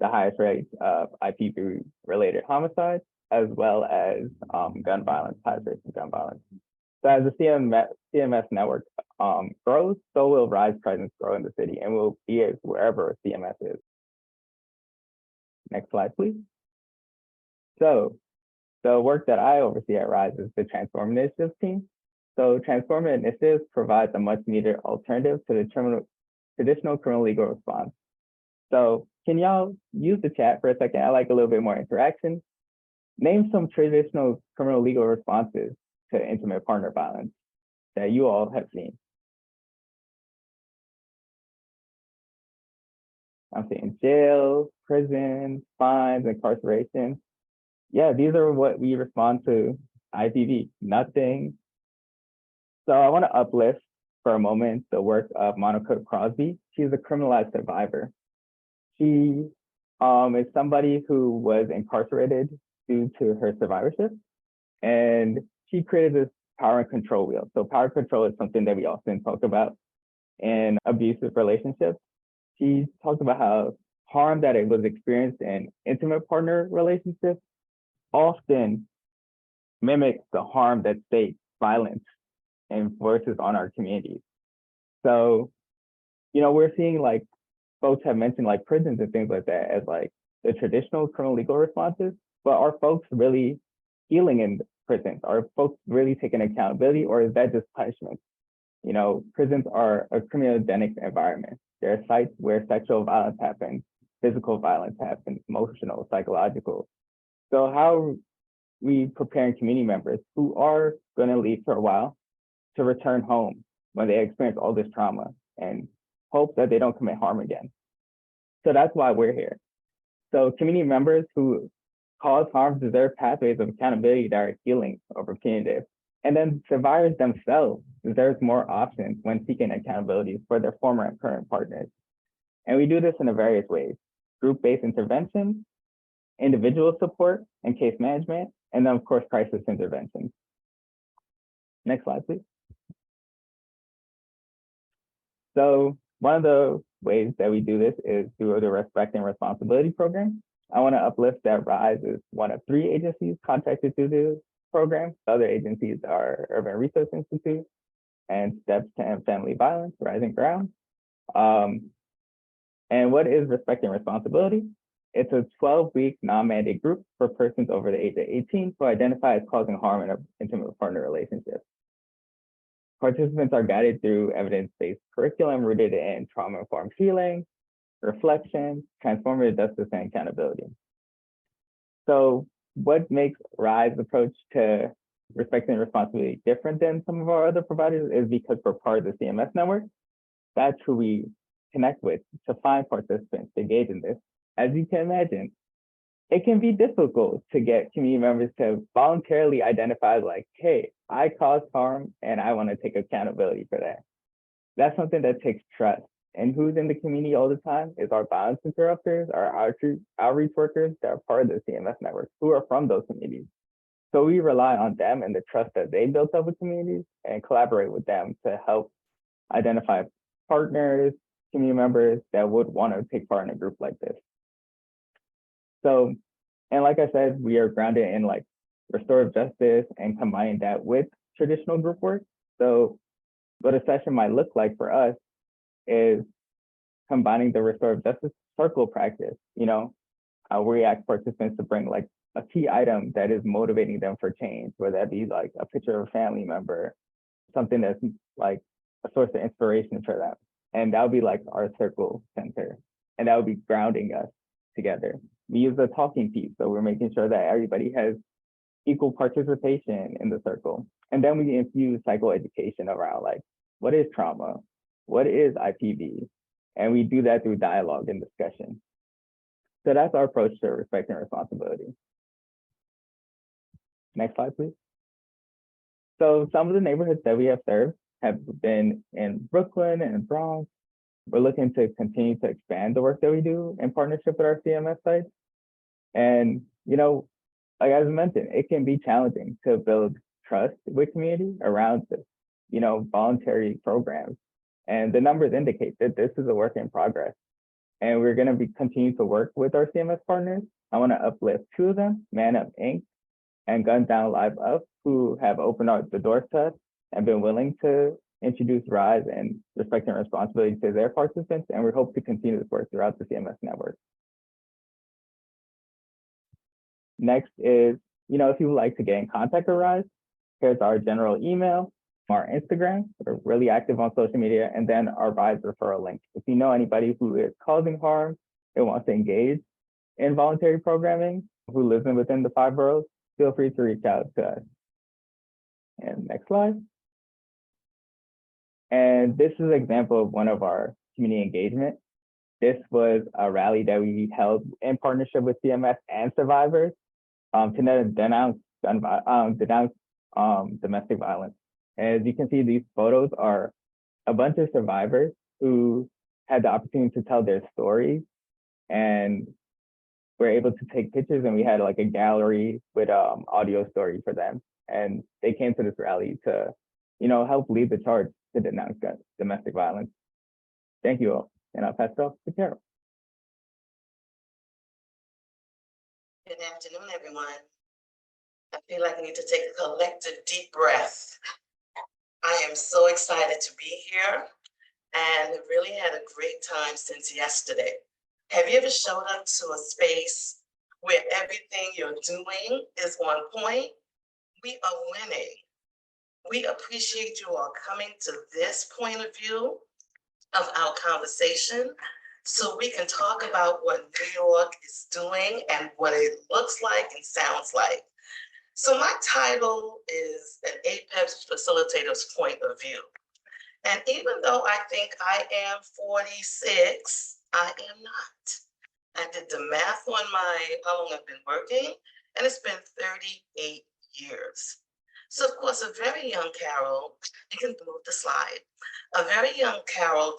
the highest rates of IPV-related homicides, as well as gun violence, highest rates of gun violence. So as the CMS network grows, so will RISE presence grow in the city, and will be wherever CMS is. Next slide, please. So the work that I oversee at RISE is the Transform Initiatives team. So Transform Initiatives provides a much needed alternative to the traditional criminal legal response. So can y'all use the chat for a second? I like a little bit more interaction. Name some traditional criminal legal responses to intimate partner violence that you all have seen. I'm saying jail, prison, fines, incarceration. Yeah, these are what we respond to IPV, nothing. So I want to uplift for a moment the work of Monica Crosby. She's a criminalized survivor. She is somebody who was incarcerated due to her survivorship, and she created this power and control wheel. So power control is something that we often talk about in abusive relationships. She talked about how harm that it was experienced in intimate partner relationships often mimics the harm that state violence enforces on our communities. So, we're seeing like folks have mentioned like prisons and things like that as like the traditional criminal legal responses, but are folks really healing in prisons? Are folks really taking accountability, or is that just punishment? Prisons are a criminogenic environment. There are sites where sexual violence happens, physical violence happens, emotional, psychological. So how are we preparing community members who are going to leave for a while to return home when they experience all this trauma and hope that they don't commit harm again? So that's why we're here. So community members who cause harm deserve pathways of accountability that are healing over punitive. And then survivors themselves deserve more options when seeking accountability for their former and current partners. And we do this in various ways: group-based interventions, individual support and case management, and then of course, crisis interventions. Next slide, please. So one of the ways that we do this is through the Respect and Responsibility program. I want to uplift that RISE is one of 3 agencies contracted through the program. The other agencies are Urban Resource Institute and Steps to End Family Violence, Rising Ground. And what is Respect and Responsibility? It's a 12-week non-mandate group for persons over the age of 18 who identify as causing harm in an intimate partner relationship. Participants are guided through evidence-based curriculum rooted in trauma-informed healing, reflection, transformative justice, and accountability. So what makes RISE approach to respect and responsibility different than some of our other providers is because we're part of the CMS network. That's who we connect with to find participants to engage in this. As you can imagine, it can be difficult to get community members to voluntarily identify like, hey, I caused harm and I want to take accountability for that. That's something that takes trust. And who's in the community all the time is our violence interrupters, our outreach workers that are part of the CMS network who are from those communities. So we rely on them and the trust that they built up with communities and collaborate with them to help identify partners, community members that would want to take part in a group like this. So, and like I said, we are grounded in like restorative justice and combining that with traditional group work. So what a session might look like for us is combining the restorative justice circle practice. You know, we ask participants to bring like a key item that is motivating them for change, whether that be like a picture of a family member, something that's like a source of inspiration for them. And that would be like our circle center. And that would be grounding us together. We use the talking piece, so we're making sure that everybody has equal participation in the circle. And then we infuse psychoeducation around like, what is trauma? What is IPV? And we do that through dialogue and discussion. So that's our approach to respect and responsibility. Next slide, please. So some of the neighborhoods that we have served have been in Brooklyn and Bronx. We're looking to continue to expand the work that we do in partnership with our CMS sites. And, you know, like as I mentioned, it can be challenging to build trust with community around this, you know, voluntary programs. And the numbers indicate that this is a work in progress. And we're going to be continue to work with our CMS partners. I want to uplift 2 of them, Man Up Inc. and Guns Down Live Up, who have opened up the doors to us and been willing to introduce RISE and respect and responsibility to their participants. And we hope to continue this work throughout the CMS network. Next is, you know, if you would like to get in contact with RISE, here's our general email, our Instagram. We're really active on social media, and then our RISE referral link. If you know anybody who is causing harm and wants to engage in voluntary programming, who lives within the 5 boroughs, feel free to reach out to us. And next slide. And this is an example of one of our community engagement. This was a rally that we held in partnership with CMS and survivors to denounce domestic violence. As you can see, these photos are a bunch of survivors who had the opportunity to tell their stories, and were able to take pictures, and we had like a gallery with audio stories for them. And they came to this rally to, you know, help lead the charge to denounce domestic violence. Thank you all, and I'll pass it off to Carol. Good afternoon, everyone. I feel like I need to take a collective deep breath. I am so excited to be here and really had a great time since yesterday. Have you ever showed up to a space where everything you're doing is on point? We are winning. We appreciate you all coming to this point of view of our conversation so we can talk about what New York is doing and what it looks like and sounds like. So my title is an APEPS Facilitator's Point of View. And even though I think I am 46, I am not. I did the math on how long I've been working, and it's been 38 years. So of course, a very young Carol, you can move the slide. A very young Carol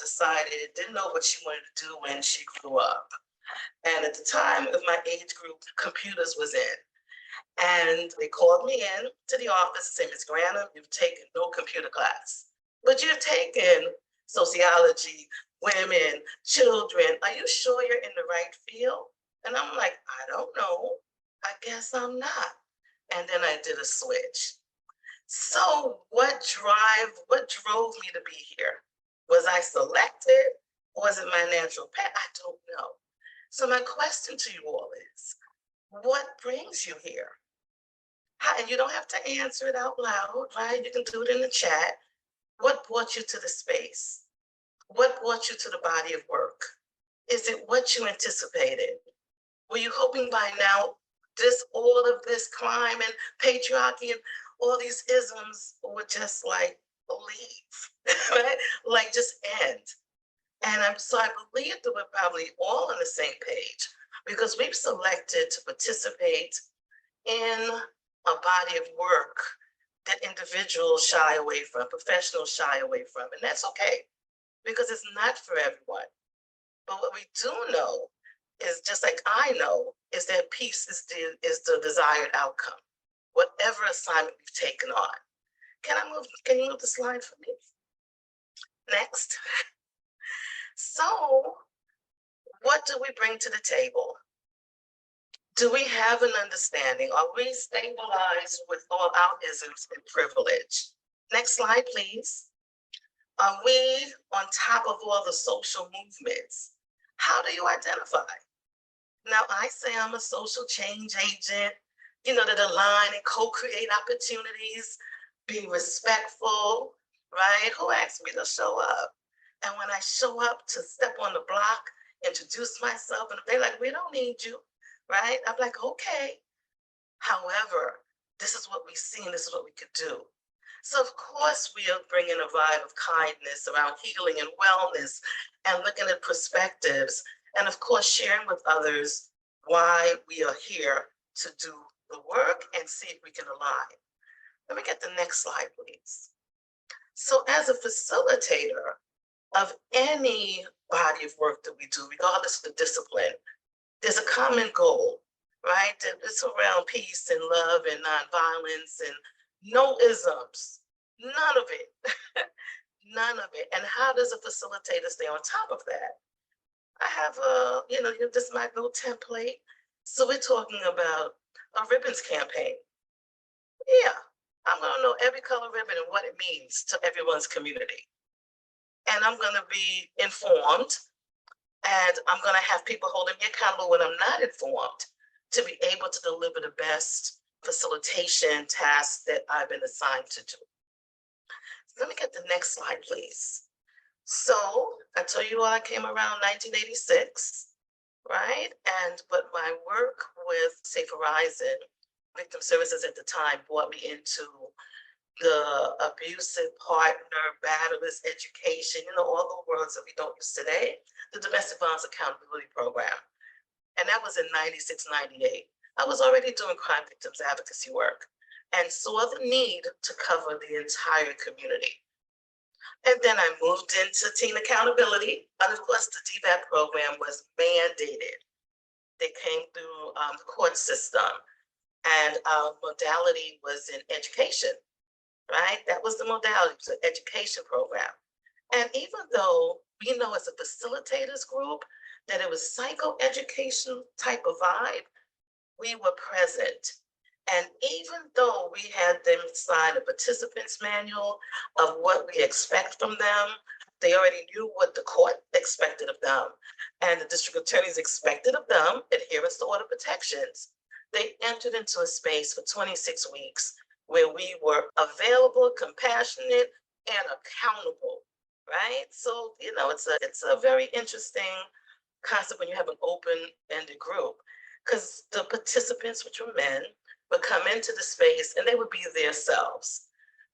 didn't know what she wanted to do when she grew up. And at the time of my age group, computers was in. And they called me in to the office and said, Ms. Grannum, you've taken no computer class, but you've taken sociology, women, children. Are you sure you're in the right field? And I'm like, I don't know. I guess I'm not. And then I did a switch. So what drove me to be here? Was I selected or was it my natural path? I don't know. So my question to you all is, what brings you here? And you don't have to answer it out loud, right? You can do it in the chat. What brought you to the space? What brought you to the body of work? Is it what you anticipated? Were you hoping by now all of this crime and patriarchy and all these isms would just like leave, right? Like just end. And so I believe that we're probably all on the same page because we've selected to participate in a body of work that individuals shy away from, professionals shy away from, and that's okay because it's not for everyone. But what we do know is, just like I know, is that peace is the desired outcome, whatever assignment we've taken on. Can you move the slide for me? Next. So what do we bring to the table? Do we have an understanding? Are we stabilized with all our isms and privilege? Next slide, please. Are we on top of all the social movements? How do you identify? Now, I say I'm a social change agent, that align and co-create opportunities, be respectful, right? Who asked me to show up? And when I show up to step on the block, introduce myself, and they're like, we don't need you, right? I'm like, okay. However, this is what we see and this is what we could do. So of course we are bringing a vibe of kindness around healing and wellness and looking at perspectives and of course sharing with others why we are here to do the work and see if we can align. Let me get the next slide, please. So as a facilitator of any body of work that we do, regardless of the discipline, there's a common goal, right? It's around peace and love and nonviolence and no isms, none of it, none of it. And how does a facilitator stay on top of that? I have this is my little template. So we're talking about a ribbons campaign. Yeah, I'm gonna know every color ribbon and what it means to everyone's community. And I'm gonna be informed and I'm gonna have people holding me accountable when I'm not informed to be able to deliver the best facilitation tasks that I've been assigned to do. Let me get the next slide, please. So I told you all I came around 1986, right? But my work with Safe Horizon Victim Services at the time brought me into the abusive partner, batterless education, all the words that we don't use today, the Domestic Violence Accountability Program. And that was in 96, 98. I was already doing crime victims advocacy work and saw the need to cover the entire community. And then I moved into teen accountability. And of course, the DVAP program was mandated. They came through the court system and our modality was in education, right? That was the modality, it was an education program. And even though we know as a facilitators group that it was psychoeducation type of vibe, we were present. And even though we had them sign a participants manual of what we expect from them, they already knew what the court expected of them. And the district attorneys expected of them adherence to order protections. They entered into a space for 26 weeks where we were available, compassionate, and accountable, right? So, it's a very interesting concept when you have an open-ended group, because the participants, which were men, would come into the space and they would be themselves.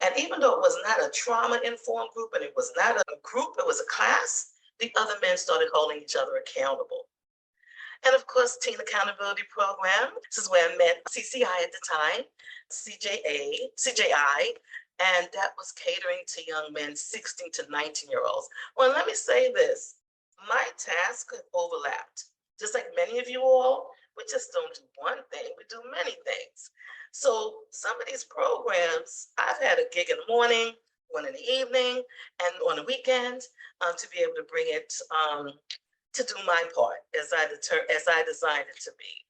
And even though it was not a trauma-informed group and it was not a group, it was a class, the other men started holding each other accountable. And of course, Teen Accountability Program. This is where I met CCI at the time, CJI, and that was catering to young men 16 to 19-year-olds. Well, let me say this, my tasks overlapped. Just like many of you all, we just don't do one thing, we do many things. So some of these programs, I've had a gig in the morning, one in the evening, and on the weekend to be able to bring it to do my part as I designed it to be.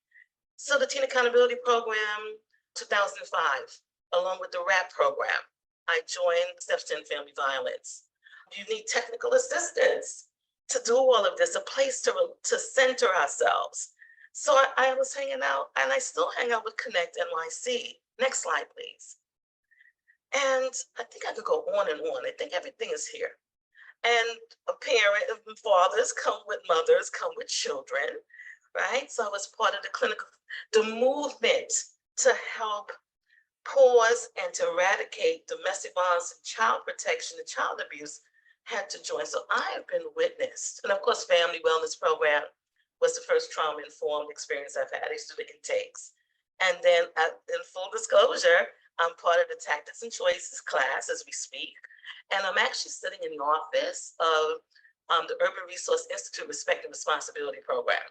So the Teen Accountability Program, 2005, along with the RAP program, I joined Steps to End Family Violence. You need technical assistance to do all of this, a place to center ourselves. So I was hanging out, and I still hang out with Connect NYC. Next slide, please. And I think I could go on and on. I think everything is here. And fathers come with mothers, come with children, right? So I was part of the movement to help pause and to eradicate domestic violence and child protection and child abuse had to join. So I have been witnessed. And of course, Family Wellness Program was the first trauma-informed experience I've had. I used to do the intakes. And then in full disclosure, I'm part of the Tactics and Choices class as we speak. And I'm actually sitting in the office of the Urban Resource Institute Respect and Responsibility Program.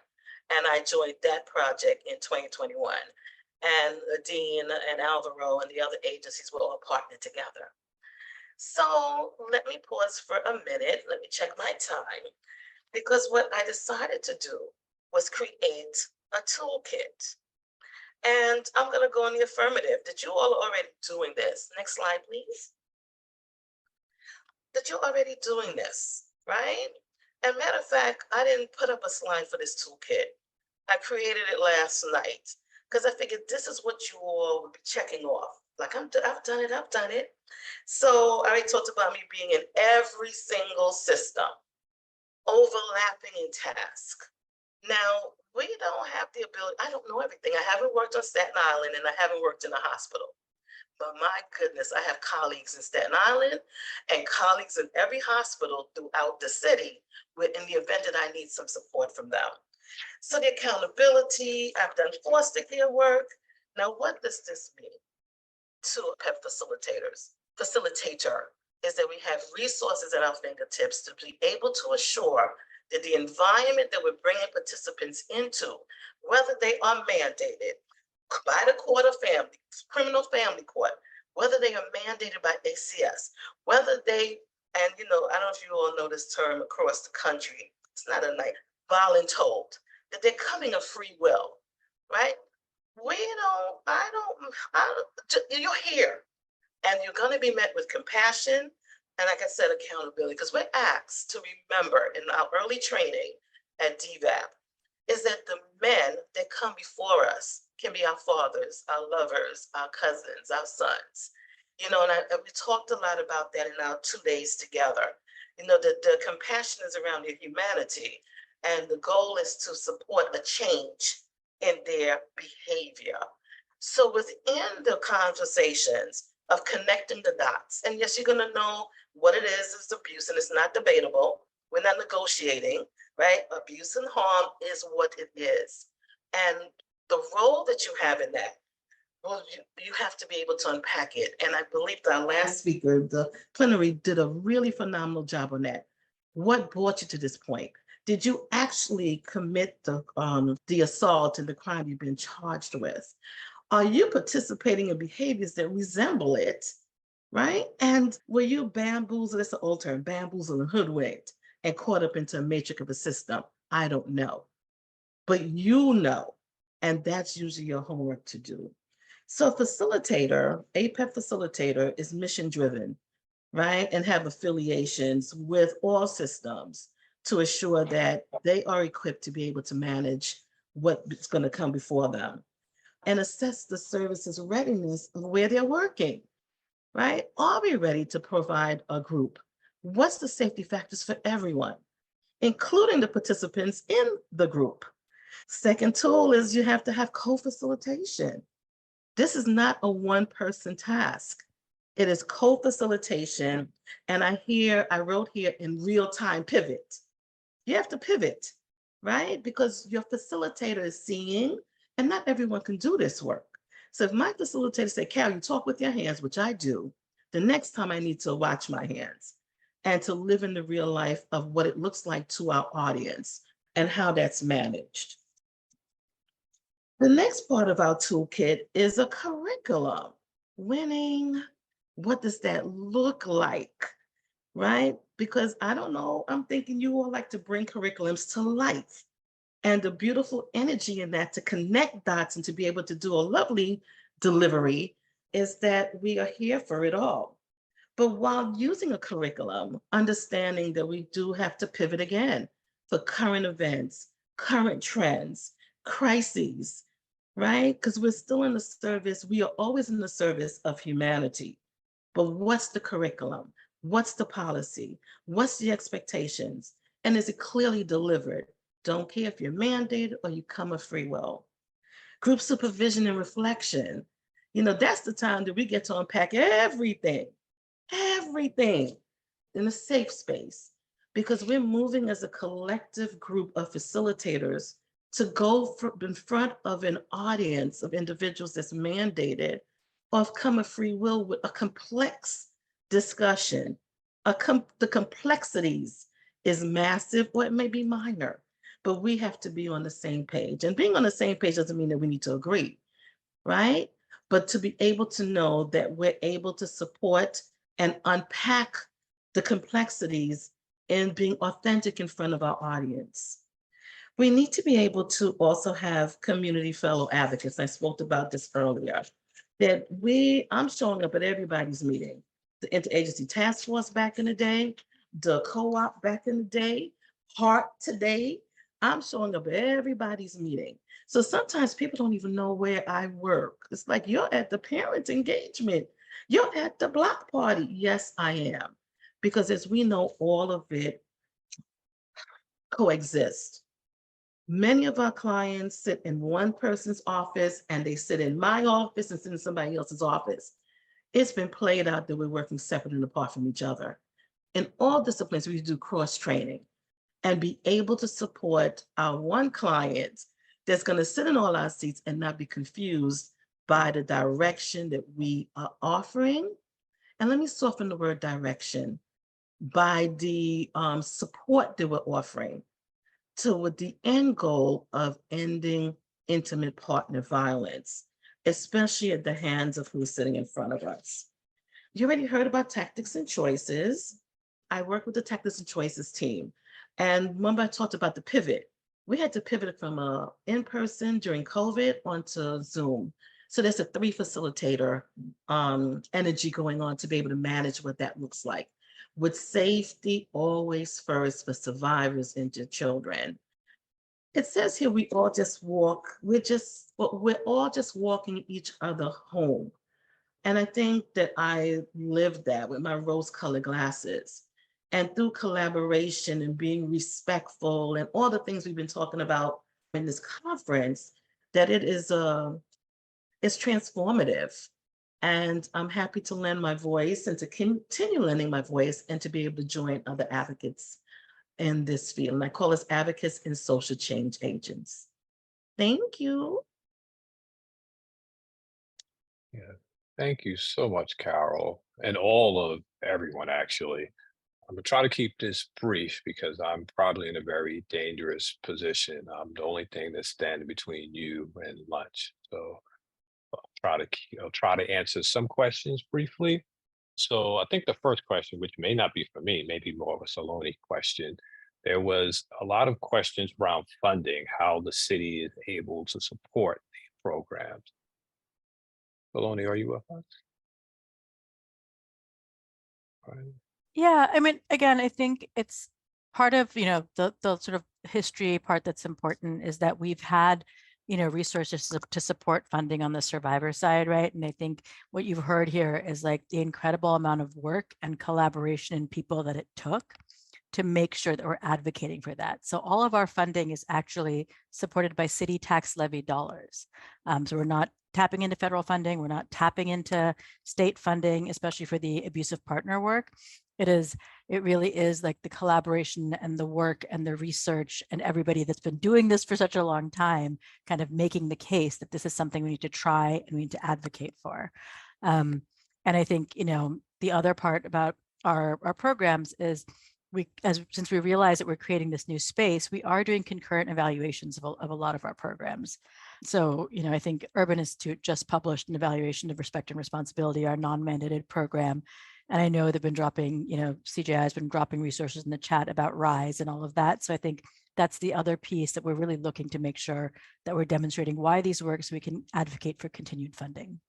And I joined that project in 2021. And Deane and Alvaro and the other agencies were all partnered together. So let me pause for a minute. Let me check my time. Because what I decided to do was create a toolkit. And I'm going to go in the affirmative. That you all are already doing this. Next slide, please. That you're already doing this, right? And matter of fact, I didn't put up a slide for this toolkit. I created it last night because I figured this is what you all would be checking off. Like I've done it. So I already talked about me being in every single system, overlapping in task. Now, we don't have the ability, I don't know everything. I haven't worked on Staten Island and I haven't worked in a hospital. But my goodness, I have colleagues in Staten Island and colleagues in every hospital throughout the city in the event that I need some support from them. So the accountability, I've done foster care work. Now, what does this mean to PEP facilitator is that we have resources at our fingertips to be able to assure that the environment that we're bringing participants into, whether they are mandated by the court of family, criminal family court, whether they are mandated by ACS, whether they, and I don't know if you all know this term across the country, it's not a night, voluntold, that they're coming of free will, right? You're here and you're going to be met with compassion and, like I said, accountability, because we're asked to remember in our early training at DVAP is that the men that come before us can be our fathers, our lovers, our cousins, our sons. And we talked a lot about that in our 2 days together. The compassion is around their humanity, and the goal is to support a change in their behavior. So within the conversations of connecting the dots, and yes, you're going to know what it is abuse, and it's not debatable. We're not negotiating, right? Abuse and harm is what it is. And the role that you have in that, well, you have to be able to unpack it. And I believe the last speaker, the plenary, did a really phenomenal job on that. What brought you to this point? Did you actually commit the assault and the crime you've been charged with? Are you participating in behaviors that resemble it, right? And were you bamboozled, that's an old term, bamboozled and hoodwinked and caught up into a matrix of a system? I don't know. But and that's usually your homework to do. So facilitator, APEP facilitator is mission driven, right? And have affiliations with all systems to assure that they are equipped to be able to manage what's going to come before them and assess the service's readiness of where they're working, right? Are we ready to provide a group? What's the safety factors for everyone, including the participants in the group? Second tool is you have to have co-facilitation. This is not a one-person task. It is co-facilitation. And I wrote here in real time pivot. You have to pivot, right? Because your facilitator is seeing, and not everyone can do this work. So if my facilitator say, Carol, you talk with your hands, which I do, the next time I need to watch my hands and to live in the real life of what it looks like to our audience and how that's managed. The next part of our toolkit is a curriculum. Winning, what does that look like, right? Because I don't know, I'm thinking you all like to bring curriculums to life. And the beautiful energy in that to connect dots and to be able to do a lovely delivery is that we are here for it all. But while using a curriculum, understanding that we do have to pivot again for current events, current trends, crises, right? Because we're still in the service, we are always in the service of humanity. But what's the curriculum? What's the policy? What's the expectations? And is it clearly delivered? Don't care if you're mandated or you come of free will. Group supervision and reflection. You know, that's the time that we get to unpack everything in a safe space, because we're moving as a collective group of facilitators to go in front of an audience of individuals that's mandated or have come of free will with a complex discussion. The complexities is massive or it may be minor, but we have to be on the same page. And being on the same page doesn't mean that we need to agree, right? But to be able to know that we're able to support and unpack the complexities in being authentic in front of our audience. We need to be able to also have community fellow advocates. I spoke about this earlier, that I'm showing up at everybody's meeting. The interagency task force back in the day, the co-op back in the day, HEART today, I'm showing up at everybody's meeting. So sometimes people don't even know where I work. It's like, you're at the parent engagement. You're at the block party. Yes, I am. Because as we know, all of it coexists. Many of our clients sit in one person's office and they sit in my office and sit in somebody else's office. It's been played out that we're working separate and apart from each other. In all disciplines, we do cross training and be able to support our one client that's going to sit in all our seats and not be confused by the direction that we are offering. And let me soften the word direction, by the support that we're offering toward the end goal of ending intimate partner violence, especially at the hands of who's sitting in front of us. You already heard about tactics and choices. I work with the tactics and choices team. And remember I talked about the pivot. We had to pivot from in-person during COVID onto Zoom. So there's a 3 facilitator energy going on to be able to manage what that looks like. With safety always first for survivors and your children. It says here we all just walk, we're all just walking each other home. And I think that I lived that with my rose-colored glasses. And through collaboration and being respectful and all the things we've been talking about in this conference, that it's transformative. And I'm happy to lend my voice and to continue lending my voice and to be able to join other advocates in this field. And I call us advocates and social change agents. Thank you. Yeah, thank you so much, Carol, and all of everyone, actually. I'm gonna try to keep this brief because I'm probably in a very dangerous position. I'm the only thing that's standing between you and lunch. So I'll try to answer some questions briefly. So I think the first question, which may not be for me, may be more of a Saloni question. There was a lot of questions around funding, how the city is able to support these programs. Saloni, are you with us? All right. Yeah, I mean, again, I think it's part of, the sort of history part that's important is that we've had, resources to support funding on the survivor side, right? And I think what you've heard here is like the incredible amount of work and collaboration and people that it took to make sure that we're advocating for that. So all of our funding is actually supported by city tax levy dollars. So we're not tapping into federal funding. We're not tapping into state funding, especially for the abusive partner work. It is it really is like the collaboration and the work and the research and everybody that's been doing this for such a long time, kind of making the case that this is something we need to try and we need to advocate for. And I think, the other part about our programs is since we realize that we're creating this new space, we are doing concurrent evaluations of a lot of our programs. So, I think Urban Institute just published an evaluation of respect and responsibility, our non-mandated program. And I know they've been dropping, CJI has been dropping resources in the chat about RISE and all of that. So I think that's the other piece that we're really looking to make sure that we're demonstrating why these work so we can advocate for continued funding.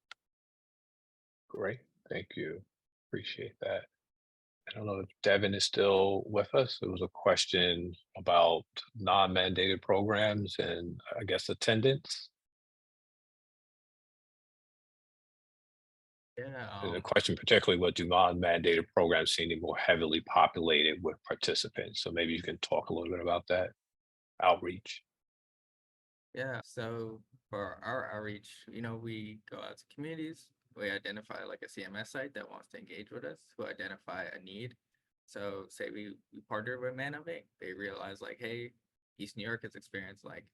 Great, thank you. Appreciate that. I don't know if Devin is still with us. There was a question about non-mandated programs and I guess attendance. Yeah, And the question particularly was, do non-mandated programs seem to be more heavily populated with participants? So maybe you can talk a little bit about that outreach. yeah. So for our outreach, we go out to communities. We identify like a CMS site that wants to engage with us, who identify a need. So say we partner with Manovate, they realize like, hey, East New York has experienced like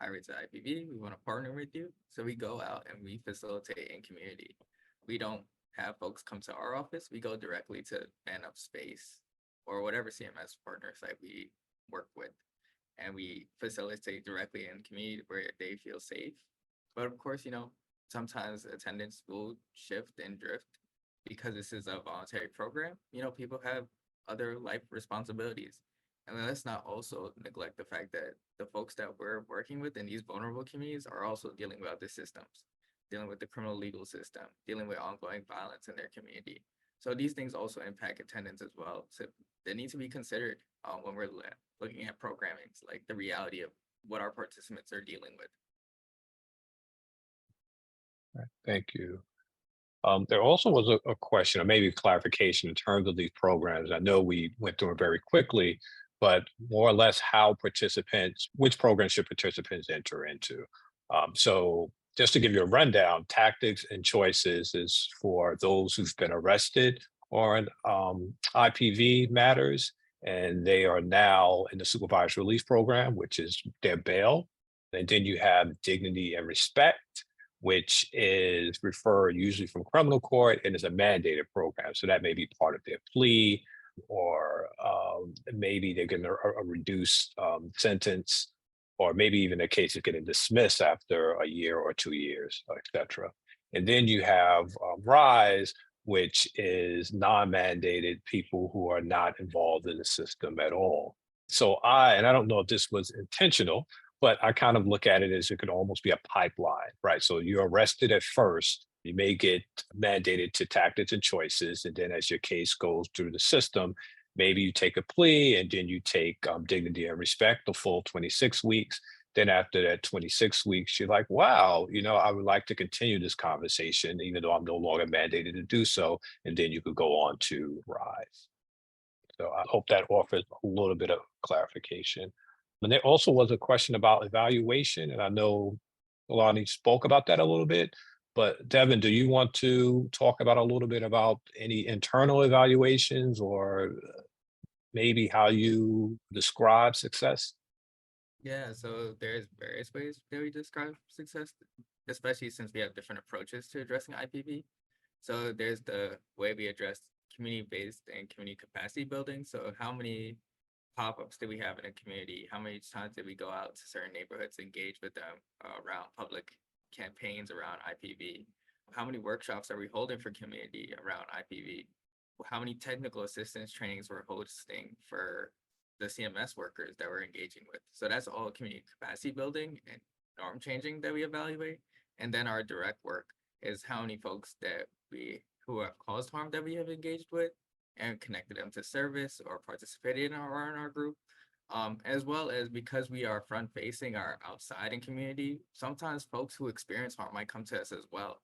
high rates of IPV. We want to partner with you. So we go out and we facilitate in community. We don't have folks come to our office. We go directly to Man Up Space or whatever CMS partner site we work with. And we facilitate directly in community where they feel safe. But of course, sometimes attendance will shift and drift because this is a voluntary program. People have other life responsibilities. And let's not also neglect the fact that the folks that we're working with in these vulnerable communities are also dealing with other systems, dealing with the criminal legal system, dealing with ongoing violence in their community. So these things also impact attendance as well. So they need to be considered when we're looking at programming, like the reality of what our participants are dealing with. Right, thank you. There also was a question, or maybe clarification in terms of these programs. I know we went through it very quickly, but more or less which programs should participants enter into? So just to give you a rundown, tactics and choices is for those who've been arrested on IPV matters, and they are now in the supervised release program, which is their bail. And then you have dignity and respect, which is referred usually from criminal court and is a mandated program. So that may be part of their plea, or maybe they're getting a reduced sentence, or maybe even a case is getting dismissed after a year or 2 years, et cetera. And then you have RISE, which is non-mandated people who are not involved in the system at all. So I don't know if this was intentional, but I kind of look at it as it could almost be a pipeline, right? So you're arrested at first, you may get mandated to tactics and choices. And then as your case goes through the system, maybe you take a plea and then you take dignity and respect, the full 26 weeks. Then after that 26 weeks, you're like, wow, I would like to continue this conversation, even though I'm no longer mandated to do so. And then you could go on to RISE. So I hope that offers a little bit of clarification. And there also was a question about evaluation, and I know Saloni spoke about that a little bit, but Devin, do you want to talk about a little bit about any internal evaluations or maybe how you describe success? Yeah, so there's various ways that we describe success, especially since we have different approaches to addressing IPV. So there's the way we address community-based and community capacity building. So how many pop-ups did we have in a community? How many times did we go out to certain neighborhoods, engage with them around public campaigns around IPV? How many workshops are we holding for community around IPV? How many technical assistance trainings we're hosting for the CMS workers that we're engaging with? So that's all community capacity building and norm changing that we evaluate. And then our direct work is how many folks who have caused harm that we have engaged with and connected them to service or participated in our group, as well as because we are front facing our outside in community, sometimes folks who experience harm might come to us as well.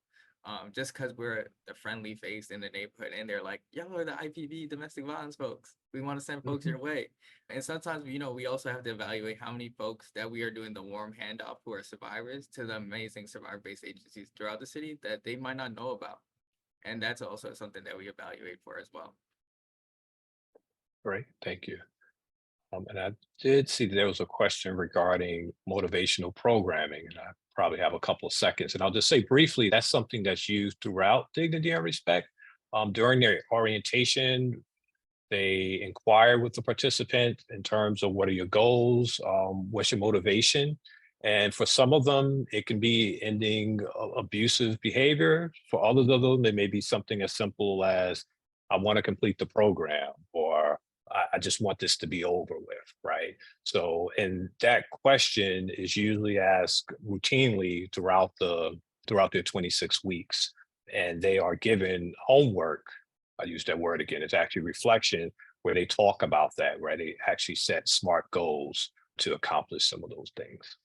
Just because we're the friendly face in the neighborhood and they're like, y'all are the IPV domestic violence folks. We want to send folks your way. And sometimes, we also have to evaluate how many folks that we are doing the warm handoff who are survivors to the amazing survivor-based agencies throughout the city that they might not know about. And that's also something that we evaluate for as well. Great, thank you. And I did see there was a question regarding motivational programming, and I probably have a couple of seconds. And I'll just say briefly, that's something that's used throughout Dignity and Respect. During their orientation, they inquire with the participant in terms of what are your goals, what's your motivation. And for some of them, it can be ending abusive behavior. For others of them, it may be something as simple as, I want to complete the program, or I just want this to be over with, right? So, and that question is usually asked routinely throughout their 26 weeks. And they are given homework. I use that word again, it's actually reflection, where they talk about that, where they actually set SMART goals to accomplish some of those things.